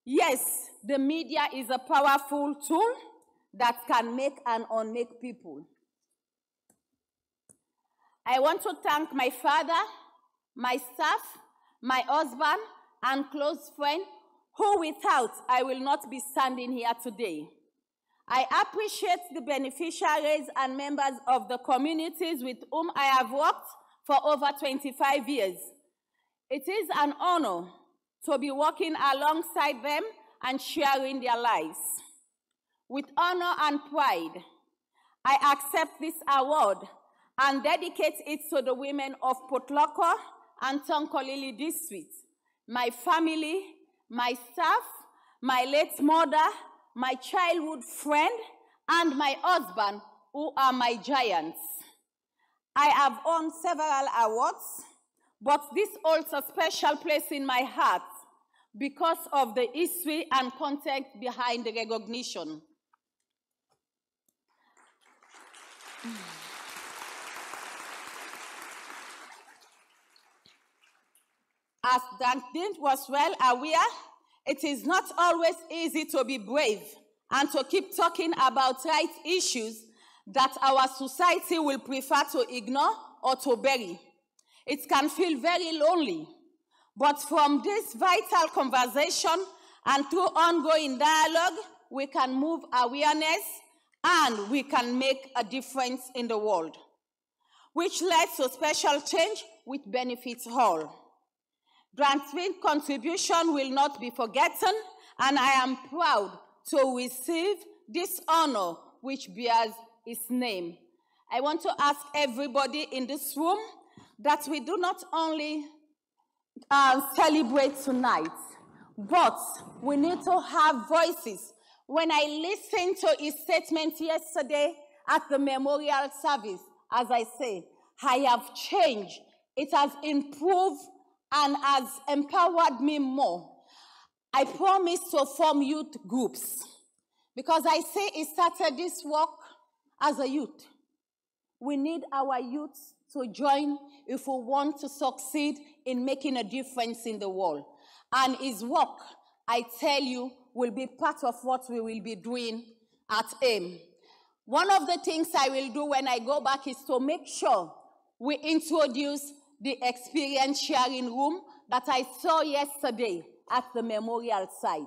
Yes, the media is a powerful tool that can make and unmake people. I want to thank my father, my staff, my husband, and close friend, who without I will not be standing here today. I appreciate the beneficiaries and members of the communities with whom I have worked for over 25 years. It is an honor to be working alongside them and sharing their lives. With honor and pride, I accept this award and dedicate it to the women of Potloko and Tonkolili district, my family, my staff, my late mother, my childhood friend, and my husband, who are my giants. I have won several awards, but this holds a special place in my heart because of the history and context behind the recognition. As Dink was well aware, it is not always easy to be brave and to keep talking about right issues that our society will prefer to ignore or to bury. It can feel very lonely, but from this vital conversation and through ongoing dialogue, we can move awareness and we can make a difference in the world, which leads to special change which benefits all. Hrant Dink's contribution will not be forgotten, and I am proud to receive this honor which bears his name. I want to ask everybody in this room that we do not only celebrate tonight, but we need to have voices. When I listened to his statement yesterday at the memorial service, as I say, I have changed. It has improved and has empowered me more. I promise to form youth groups because I say he started this work as a youth. We need our youth to join if we want to succeed in making a difference in the world. And his work, I tell you, will be part of what we will be doing at AIM. One of the things I will do when I go back is to make sure we introduce the experience sharing room that I saw yesterday at the memorial site.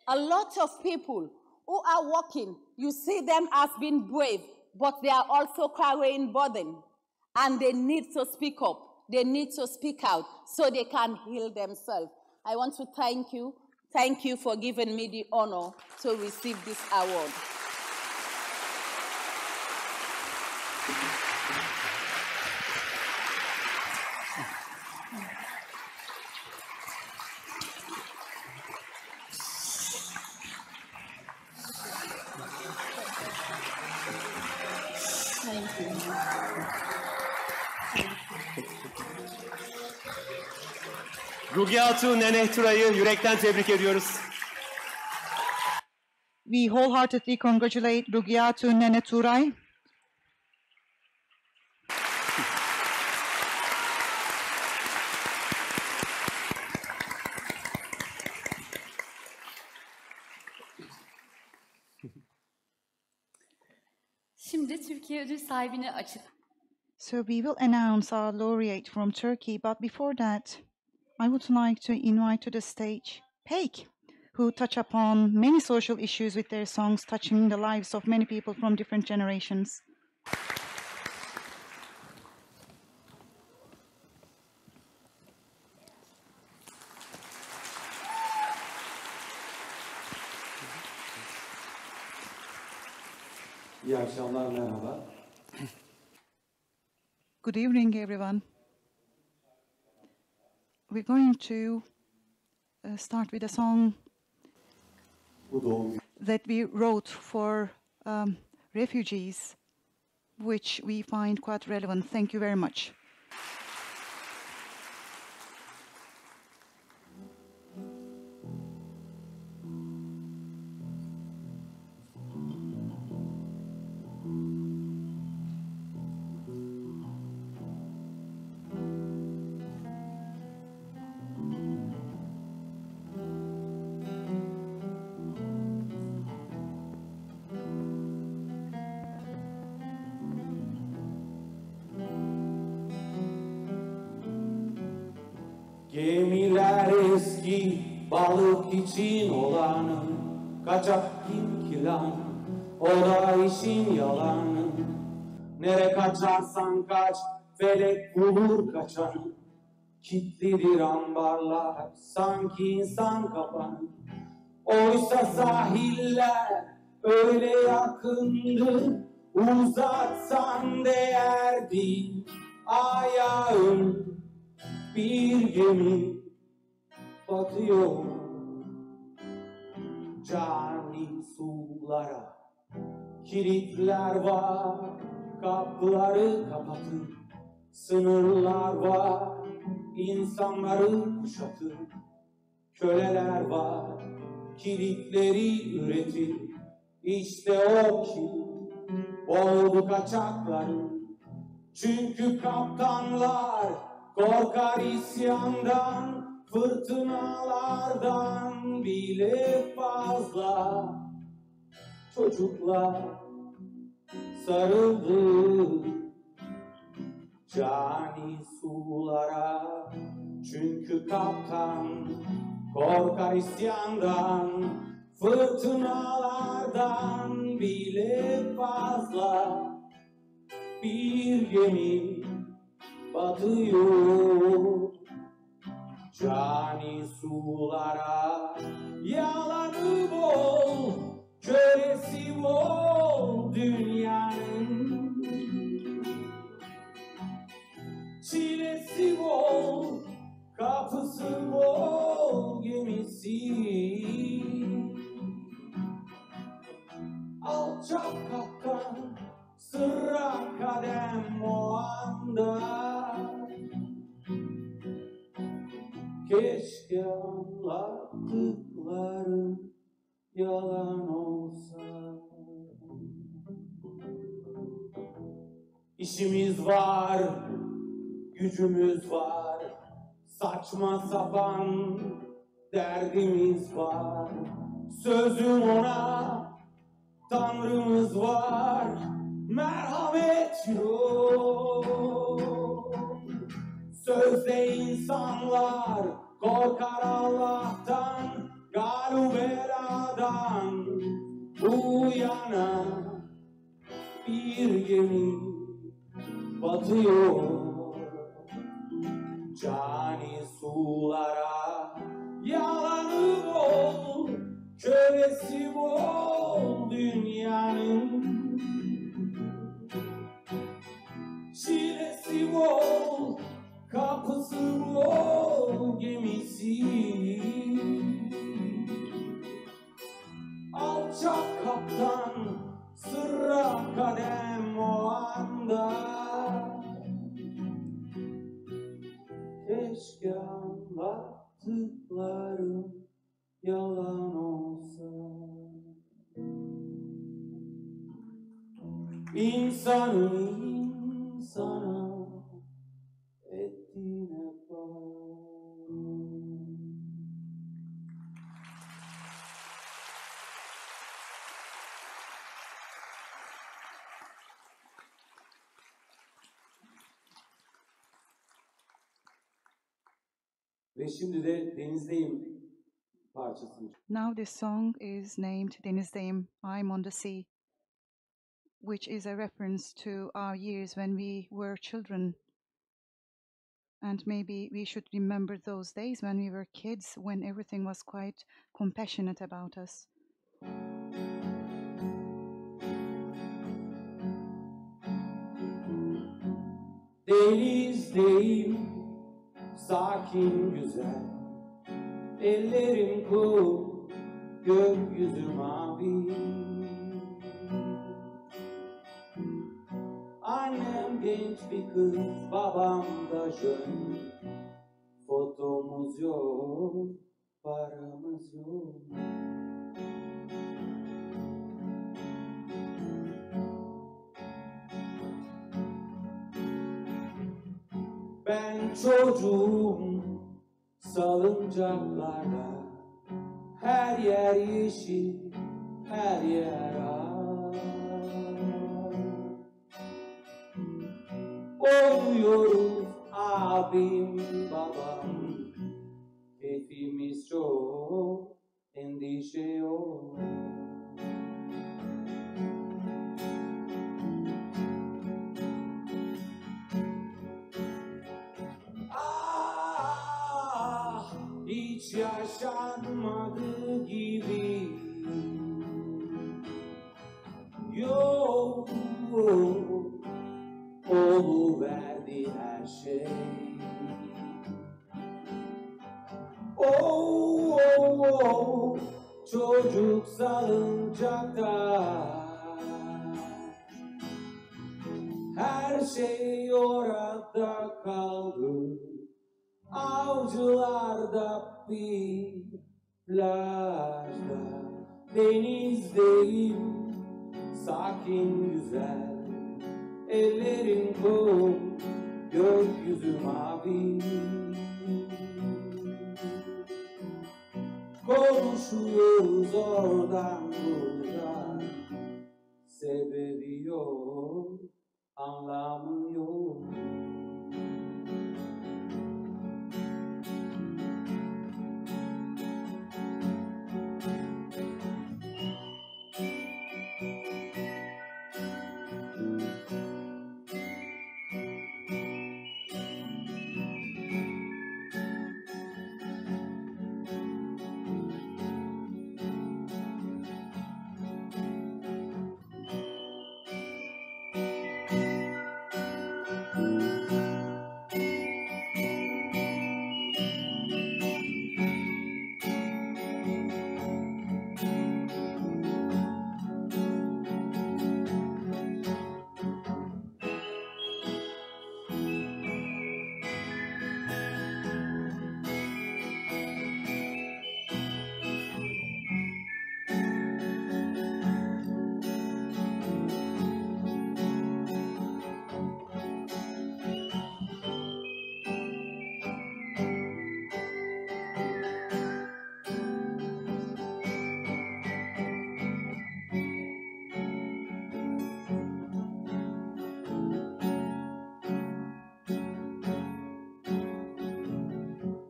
A lot of people who are working, you see them as being brave, but they are also carrying burden, and they need to speak up. They need to speak out so they can heal themselves. I want to thank you. Thank you for giving me the honor to receive this award. Rugiatu, Neneh, Turay'ı yürekten tebrik ediyoruz. We wholeheartedly congratulate Rugiatu, Neneh, Turay. Şimdi Türkiye ödül sahibini açık. So we will announce our laureate from Turkey, but before that, I would like to invite to the stage PEYK, who touch upon many social issues with their songs, touching the lives of many people from different generations. İyi akşamlar, merhaba. Good evening, everyone. We're going to start with a song that we wrote for refugees, which we find quite relevant. Thank you very much. Gemiler eski, balık için olanı, kaçak kim ki lan, o da işin yalanı. Nere kaçarsan kaç, felek bulur kaçanı. Kilitlidir ambarlar, sanki insan kapanı. Oysa sahiller öyle yakındı, uzatsan değerdi ayağın. Bir gemi batıyor cani sulara. Kilitler var, kapıları kapatır, sınırlar var, insanları kuşatır. Köleler var, kilitleri üretir. İşte o ki oldu kaçakları. Çünkü kaptanlar korkar isyandan, fırtınalardan bile fazla. Çocuklar sarıldı cani sulara. Çünkü kaptan korkar isyandan, fırtınalardan bile fazla. Bir gemi batıyor cani sulara. Yalanı bol, kölesi bol dünyanın. Çilesi bol, kapısı bol gemisi. Alçak kaptan sıra kadem o anda. Keşke anlattıklarım yalan olsa. İşimiz var, gücümüz var, saçma sapan derdimiz var. Sözüm ona, Tanrımız var, merhamet yok. Sözde insanlar korkar Allah'tan, galu beladan. Bu yana bir gemi batıyor cani sulara. Yalanı bol, kölesi bol dünyanın. Çilesi bol, kapısı bol gemisi. Alçak kaptan sıra kadem o anda. Keşke anlattıklarım yalan olsa. İnsanın insana ettiğine bak. Ve şimdi de Denizdeyim parçasını. Now this song is named Denizdeyim, I'm on the Sea, which is a reference to our years when we were children. And maybe we should remember those days when we were kids, when everything was quite compassionate about us. Denizdeyim, sakin güzel, ellerim kul, gökyüzü mavi. Annem genç bir kız, babam da jön. Fotomuz yok, paramız yok. Ben çocuğum, salıncaklarda, her yer yeşil, her yer ağaç. Oluyoruz abim, babam, keyfimiz çok, endişe yok. Hiç yaşanmadığı gibi oluverdi her şey. Oh, oh, oh, çocuk salıncakta, her şey orada kaldı. Avcılarda bir plajda, denizdeyim, sakin güzel, ellerin kum, gökyüzü mavi. Konuşuyoruz oradan buradan, sebebi yok, anlamı yok.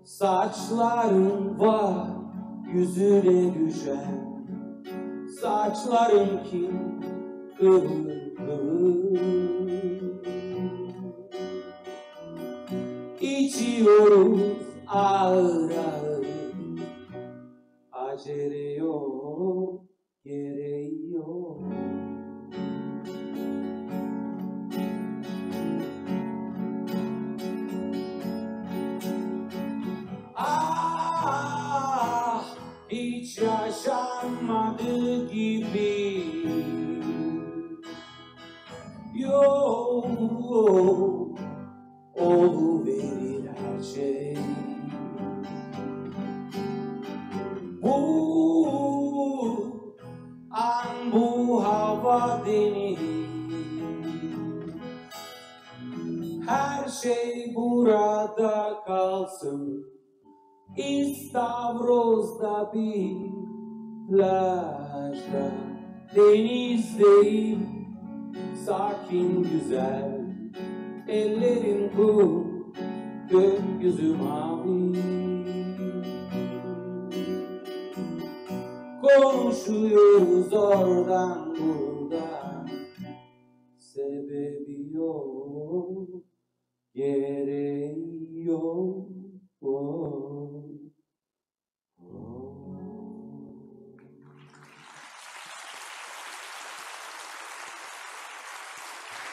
Saçların var yüzüne düşen, saçların ki kıvır kıvır. İçiyoruz ağır ağır, acele yok, gereği yok. Hiç yaşanmadı gibi, yok, oluverir her şey. Bu an, bu hava deniz, her şey burada kalsın. İstavroz'da bir plajda, denizdeyim, sakin güzel, ellerin kum, gökyüzü mavi. Konuşuyoruz oradan buradan, sebebi yok, gereği yok.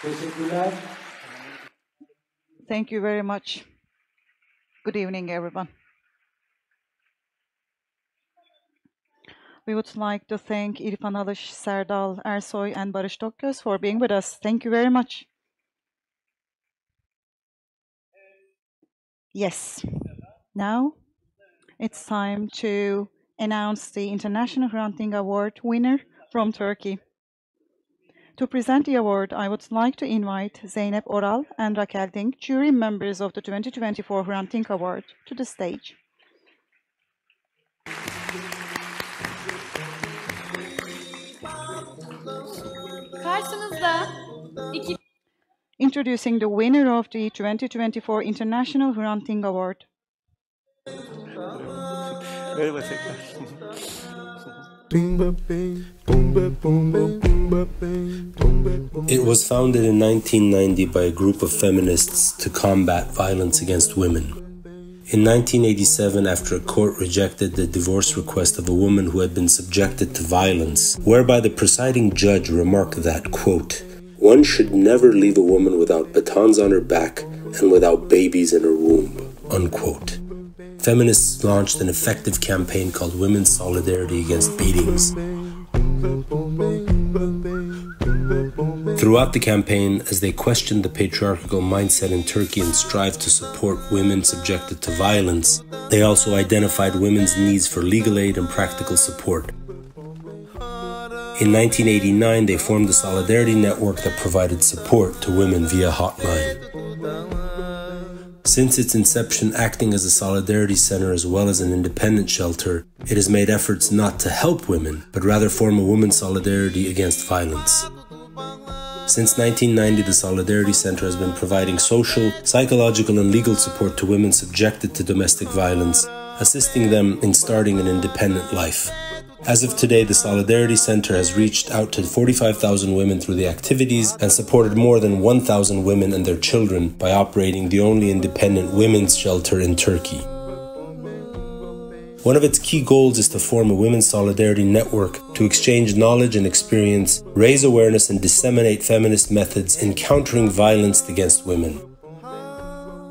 Teşekkürler. Thank you very much. Good evening, everyone. We would like to thank İrfan Alış, Serdal Ersoy, and Barış Tokgöz for being with us. Thank you very much. Yes. Now it's time to announce the International HrantDinkAward winner from Turkey. To present the award, I would like to invite Zeynep Oral and Rakel Dink, jury members of the 2024 HrantDinkAward, to the stage. Karşınızda Introducing the winner of the 2024 International HrantDinkAward. Merhaba tekrar. It was founded in 1990 by a group of feminists to combat violence against women. In 1987, after a court rejected the divorce request of a woman who had been subjected to violence, whereby the presiding judge remarked that, quote, "One should never leave a woman without batons on her back and without babies in her womb," unquote. Feminists launched an effective campaign called Women's Solidarity Against Beatings. Throughout the campaign, as they questioned the patriarchal mindset in Turkey and strived to support women subjected to violence, they also identified women's needs for legal aid and practical support. In 1989, they formed the Solidarity Network that provided support to women via hotline. Since its inception, acting as a solidarity center as well as an independent shelter, it has made efforts not to help women, but rather form a women's solidarity against violence. Since 1990, the Solidarity Center has been providing social, psychological, and legal support to women subjected to domestic violence, assisting them in starting an independent life. As of today, the Solidarity Center has reached out to 45,000 women through the activities and supported more than 1,000 women and their children by operating the only independent women's shelter in Turkey. One of its key goals is to form a women's solidarity network to exchange knowledge and experience, raise awareness, and disseminate feminist methods in countering violence against women.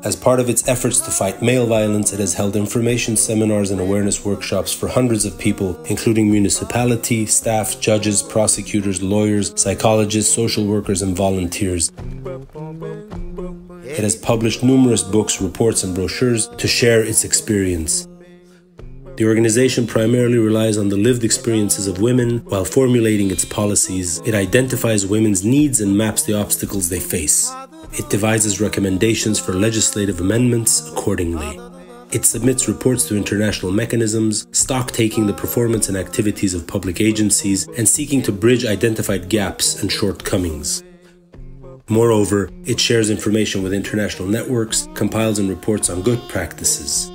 As part of its efforts to fight male violence, it has held information seminars and awareness workshops for hundreds of people, including municipality, staff, judges, prosecutors, lawyers, psychologists, social workers, and volunteers. It has published numerous books, reports, and brochures to share its experience. The organization primarily relies on the lived experiences of women while formulating its policies. It identifies women's needs and maps the obstacles they face. It devises recommendations for legislative amendments accordingly. It submits reports to international mechanisms, stock-taking the performance and activities of public agencies, and seeking to bridge identified gaps and shortcomings. Moreover, it shares information with international networks, compiles and reports on good practices.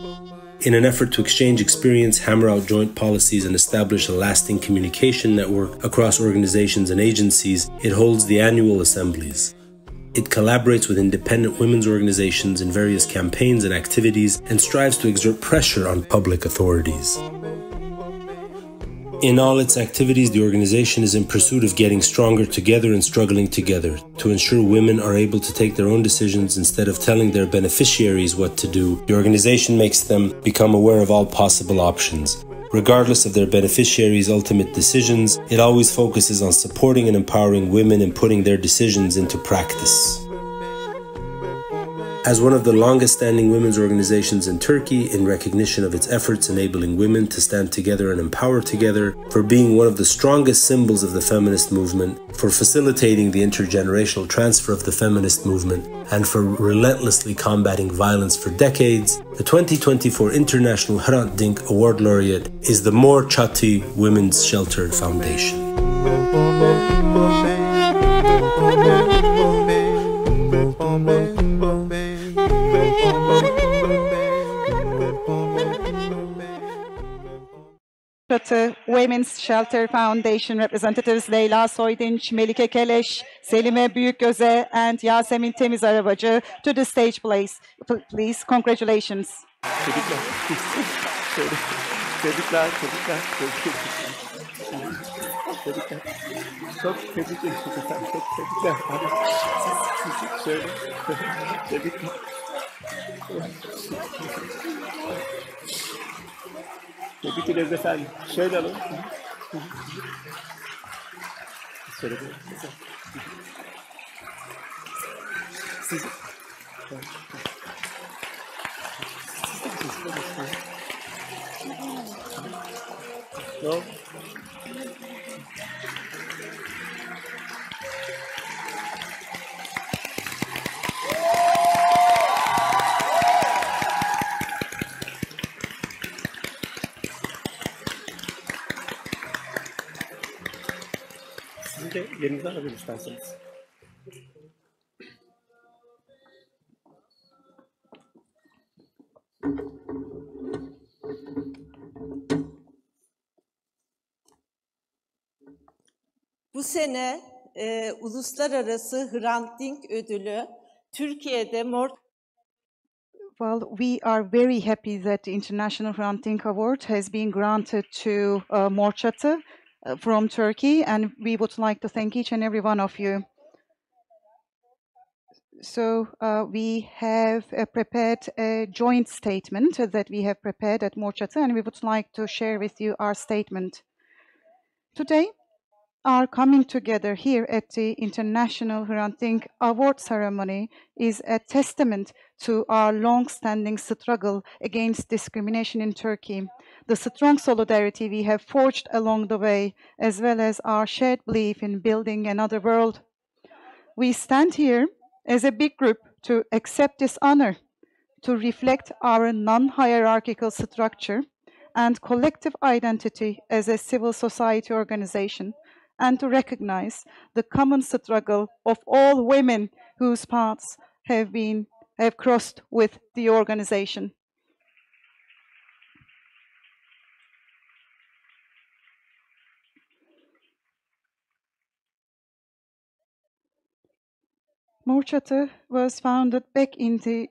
In an effort to exchange experience, hammer out joint policies, and establish a lasting communication network across organizations and agencies, it holds the annual assemblies. It collaborates with independent women's organizations in various campaigns and activities and strives to exert pressure on public authorities. In all its activities, the organization is in pursuit of getting stronger together and struggling together to ensure women are able to take their own decisions instead of telling their beneficiaries what to do. The organization makes them become aware of all possible options. Regardless of their beneficiaries' ultimate decisions, it always focuses on supporting and empowering women and putting their decisions into practice. As one of the longest-standing women's organizations in Turkey, in recognition of its efforts enabling women to stand together and empower together, for being one of the strongest symbols of the feminist movement, for facilitating the intergenerational transfer of the feminist movement, and for relentlessly combating violence for decades, the 2024 International Hrant Dink Award Laureate is the Çatı Women's Shelter Foundation. Çatı Women's Shelter Foundation representatives Leyla Soydinç, Melike Keleş, Selime Büyükgöze, and Yasemin Temiz Arabacı to the stage, please. Congratulations. Tebrikler. Çok tebrikler. Şöyle. Tebrikler. Tebrik ederiz efendim. Şöyle alın. Şöyle bir. Siz. Yok. Sizi de yerinizden alın isterseniz. Bu sene Uluslararası Hrant Dink Ödülü Türkiye'de Well, we are very happy that the International Hrant Dink Award has been granted to Çatı from Turkey, and we would like to thank each and every one of you. So we have prepared a joint statement that we have prepared at Çatı, and we would like to share with you our statement. Today, our coming together here at the International Hrant Dink Award ceremony is a testament to our long-standing struggle against discrimination in Turkey, the strong solidarity we have forged along the way, as well as our shared belief in building another world. We stand here as a big group to accept this honor, to reflect our non-hierarchical structure and collective identity as a civil society organization, and to recognize the common struggle of all women whose paths have crossed with the organization. Çatı was founded back in the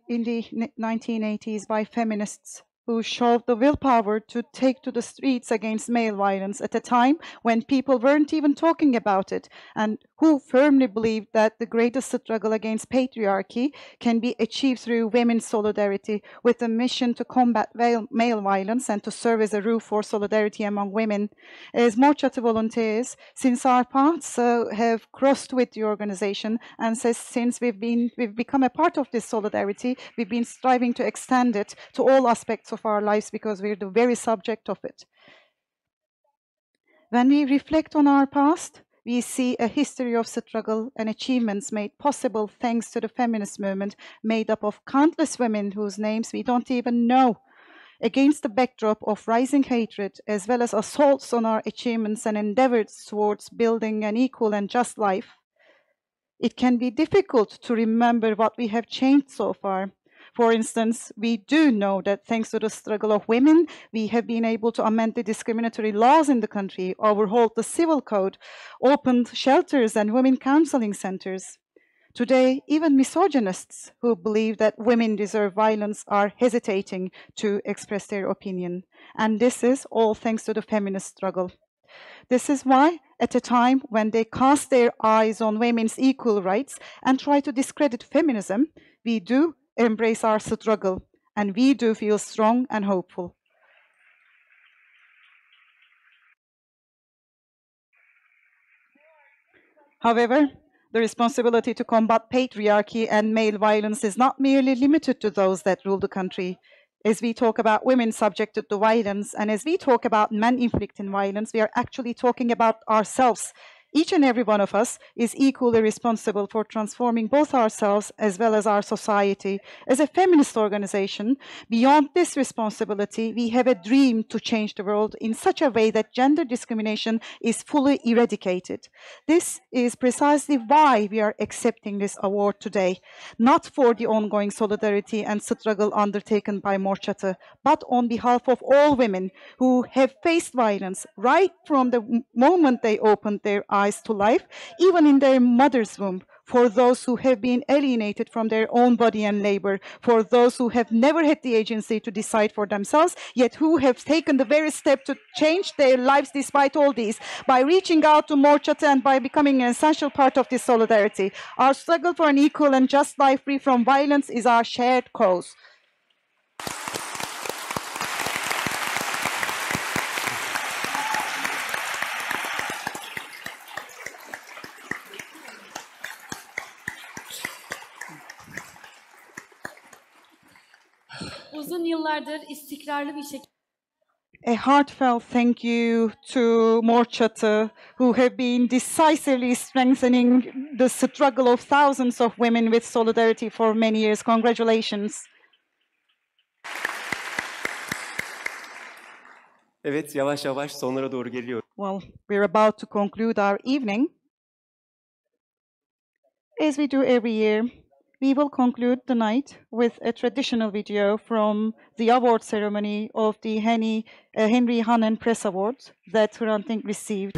1980s by feminists who showed the willpower to take to the streets against male violence at a time when people weren't even talking about it, and who firmly believed that the greatest struggle against patriarchy can be achieved through women's solidarity, with a mission to combat male violence and to serve as a roof for solidarity among women. As Çatı volunteers, since our paths have crossed with the organization, and since we've become a part of this solidarity, we've been striving to extend it to all aspects of our lives because we're the very subject of it. When we reflect on our past, we see a history of struggle and achievements made possible thanks to the feminist movement, made up of countless women whose names we don't even know. Against the backdrop of rising hatred, as well as assaults on our achievements and endeavors towards building an equal and just life, it can be difficult to remember what we have changed so far. For instance, we do know that thanks to the struggle of women, we have been able to amend the discriminatory laws in the country, overhaul the civil code, opened shelters and women counseling centers. Today, even misogynists who believe that women deserve violence are hesitating to express their opinion. And this is all thanks to the feminist struggle. This is why, at a time when they cast their eyes on women's equal rights and try to discredit feminism, we do embrace our struggle, and we do feel strong and hopeful. However, the responsibility to combat patriarchy and male violence is not merely limited to those that rule the country. As we talk about women subjected to violence, and as we talk about men inflicting violence, we are actually talking about ourselves. Each and every one of us is equally responsible for transforming both ourselves as well as our society. As a feminist organization, beyond this responsibility, we have a dream to change the world in such a way that gender discrimination is fully eradicated. This is precisely why we are accepting this award today, not for the ongoing solidarity and struggle undertaken by Çatı, but on behalf of all women who have faced violence right from the moment they opened their eyes to life, even in their mother's womb, for those who have been alienated from their own body and labor, for those who have never had the agency to decide for themselves, yet who have taken the very step to change their lives despite all these, by reaching out to Çatı and by becoming an essential part of this solidarity. Our struggle for an equal and just life free from violence is our shared cause. Uzun yıllardır istikrarlı bir şekilde A heartfelt thank you to Çatı, who have been decisively strengthening the struggle of thousands of women with solidarity for many years. Congratulations. Evet, yavaş yavaş sonlara doğru geliyor. Well, we're about to conclude our evening. As we do every year, We will conclude the night with a traditional video from the award ceremony of the Henri Hannen Press Awards that Hrant Dink received.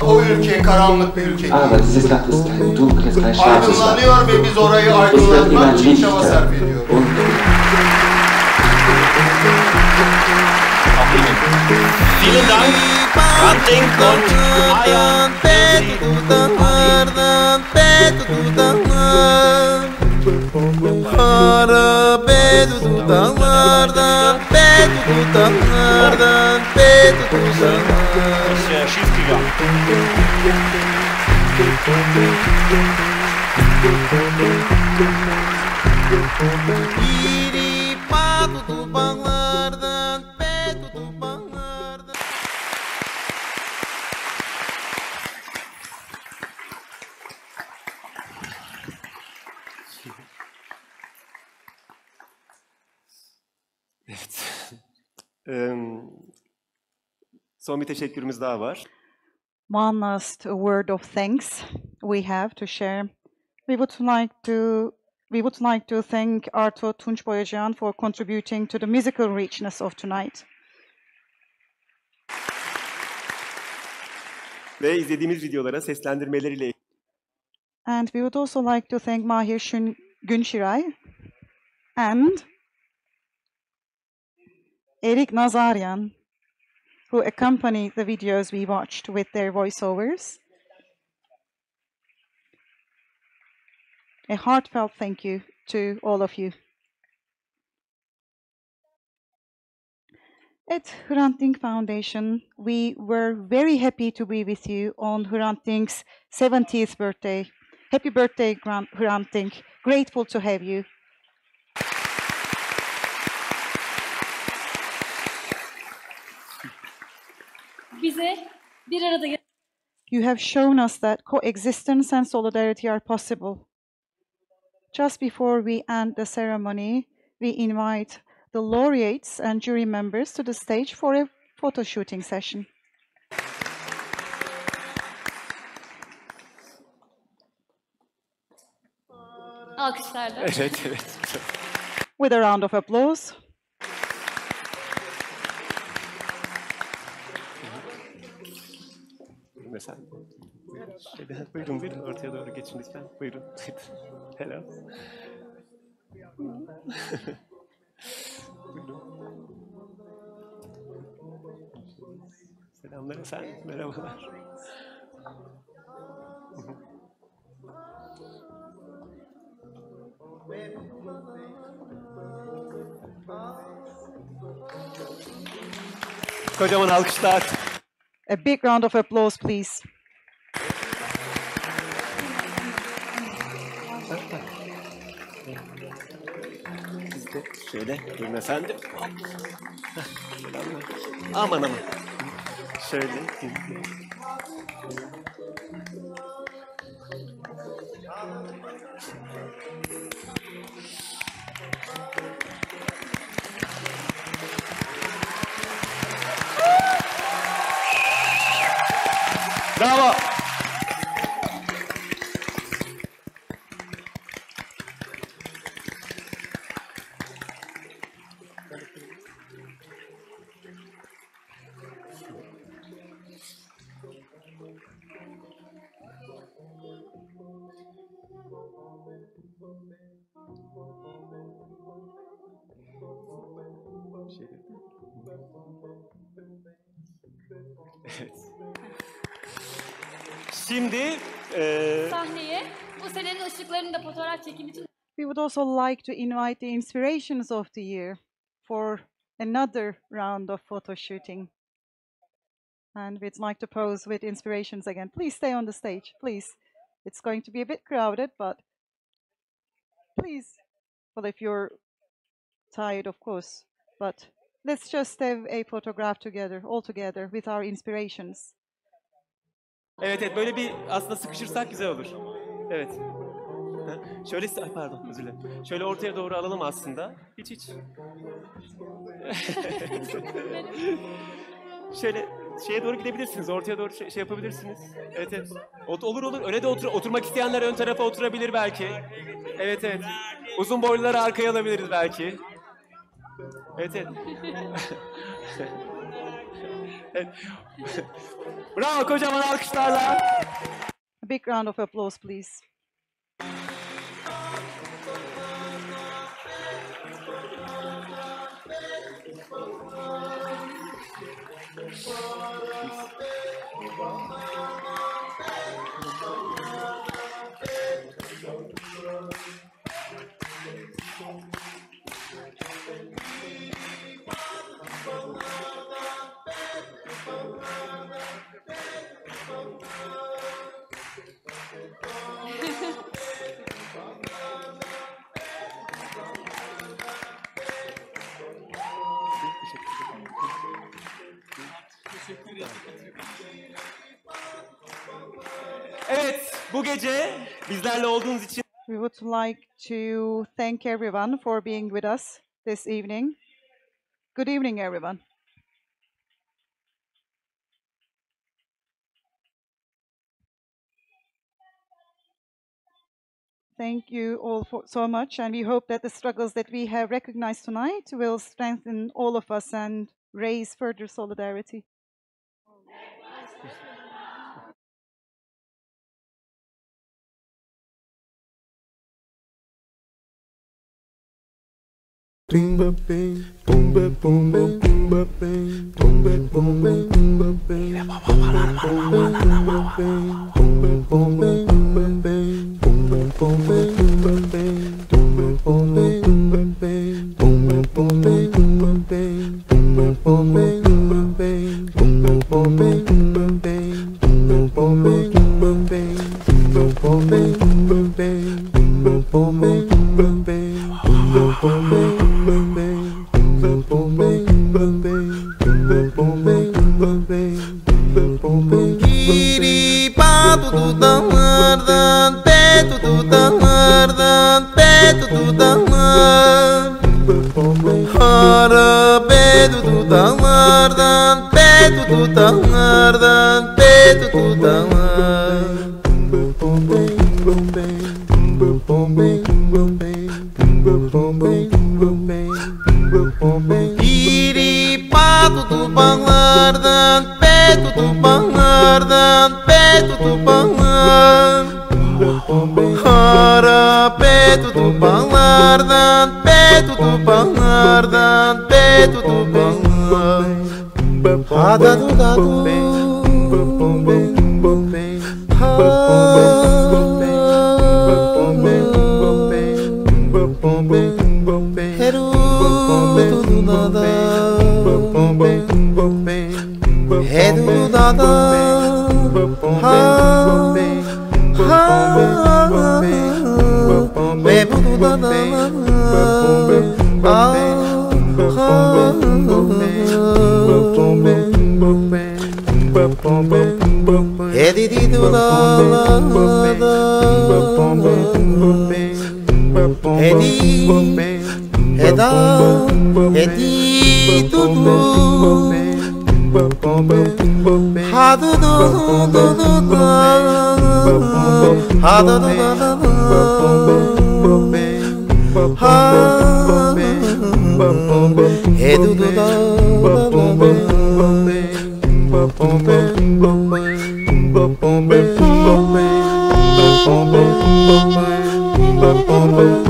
O ülke karanlık bir ülke. Aydınlanıyor Aydınlanıyor ve biz orayı aydınlatmak için çaba sarf ediyoruz. Vielen Dank, Hrant Dink und schief gegangen. Son bir teşekkürümüz daha var. One last word of thanks we have to share. We would like to thank Arto Tunç Boyacan for contributing to the musical richness of tonight. Ve izlediğimiz videolara seslendirmeleriyle. And we would also like to thank Mahir Günşiray and Erik Nazaryan, who accompanied the videos we watched with their voiceovers. A heartfelt thank you to all of you. At Hrant Dink Foundation, we were very happy to be with you on Hrant Dink's 70th birthday. Happy birthday, Hrant Dink. Grateful to have you. Bize bir arada You have shown us that coexistence and solidarity are possible. Just before we end the ceremony, we invite the laureates and jury members to the stage for a photo shooting session. alkışlarla. Evet, evet. With a round of applause. Mesela. Buyurun, buyurun. Ortaya doğru geçin lütfen. Buyurun. Hello. Buyurun. Selamlar efendim. Merhabalar. Kocaman alkışlar. A big round of applause, please. Siz de şöyle buyurun efendim. Aman aman. Şöyle. Bravo. Evet. Şimdi Sahneye bu senenin ışıklarını da fotoğraf çekimi için. We would also like to invite the inspirations of the year for another round of photo shooting. And we'd like to pose with inspirations again. Please stay on the stage, please. It's going to be a bit crowded, but please. Well, if you're tired, of course, but let's just have a photograph together, all together, with our inspirations. Evet, böyle bir aslında sıkışırsak güzel olur. Evet. Şöyle, pardon, özür dilerim. Şöyle ortaya doğru alalım aslında. Hiç. Şöyle şeye doğru gidebilirsiniz, ortaya doğru şey yapabilirsiniz. Evet. Olur. Öne de oturmak isteyenler ön tarafa oturabilir belki. Evet. Uzun boyluları arkaya alabiliriz belki. Evet. Evet. Bravo, kocaman alkışlarla. A big round of applause, please. Evet, bu gece bizlerle olduğunuz için We would like to thank everyone for being with us this evening. Good evening, everyone. Thank you all so much, and we hope that the struggles that we have recognized tonight will strengthen all of us and raise further solidarity. Bombe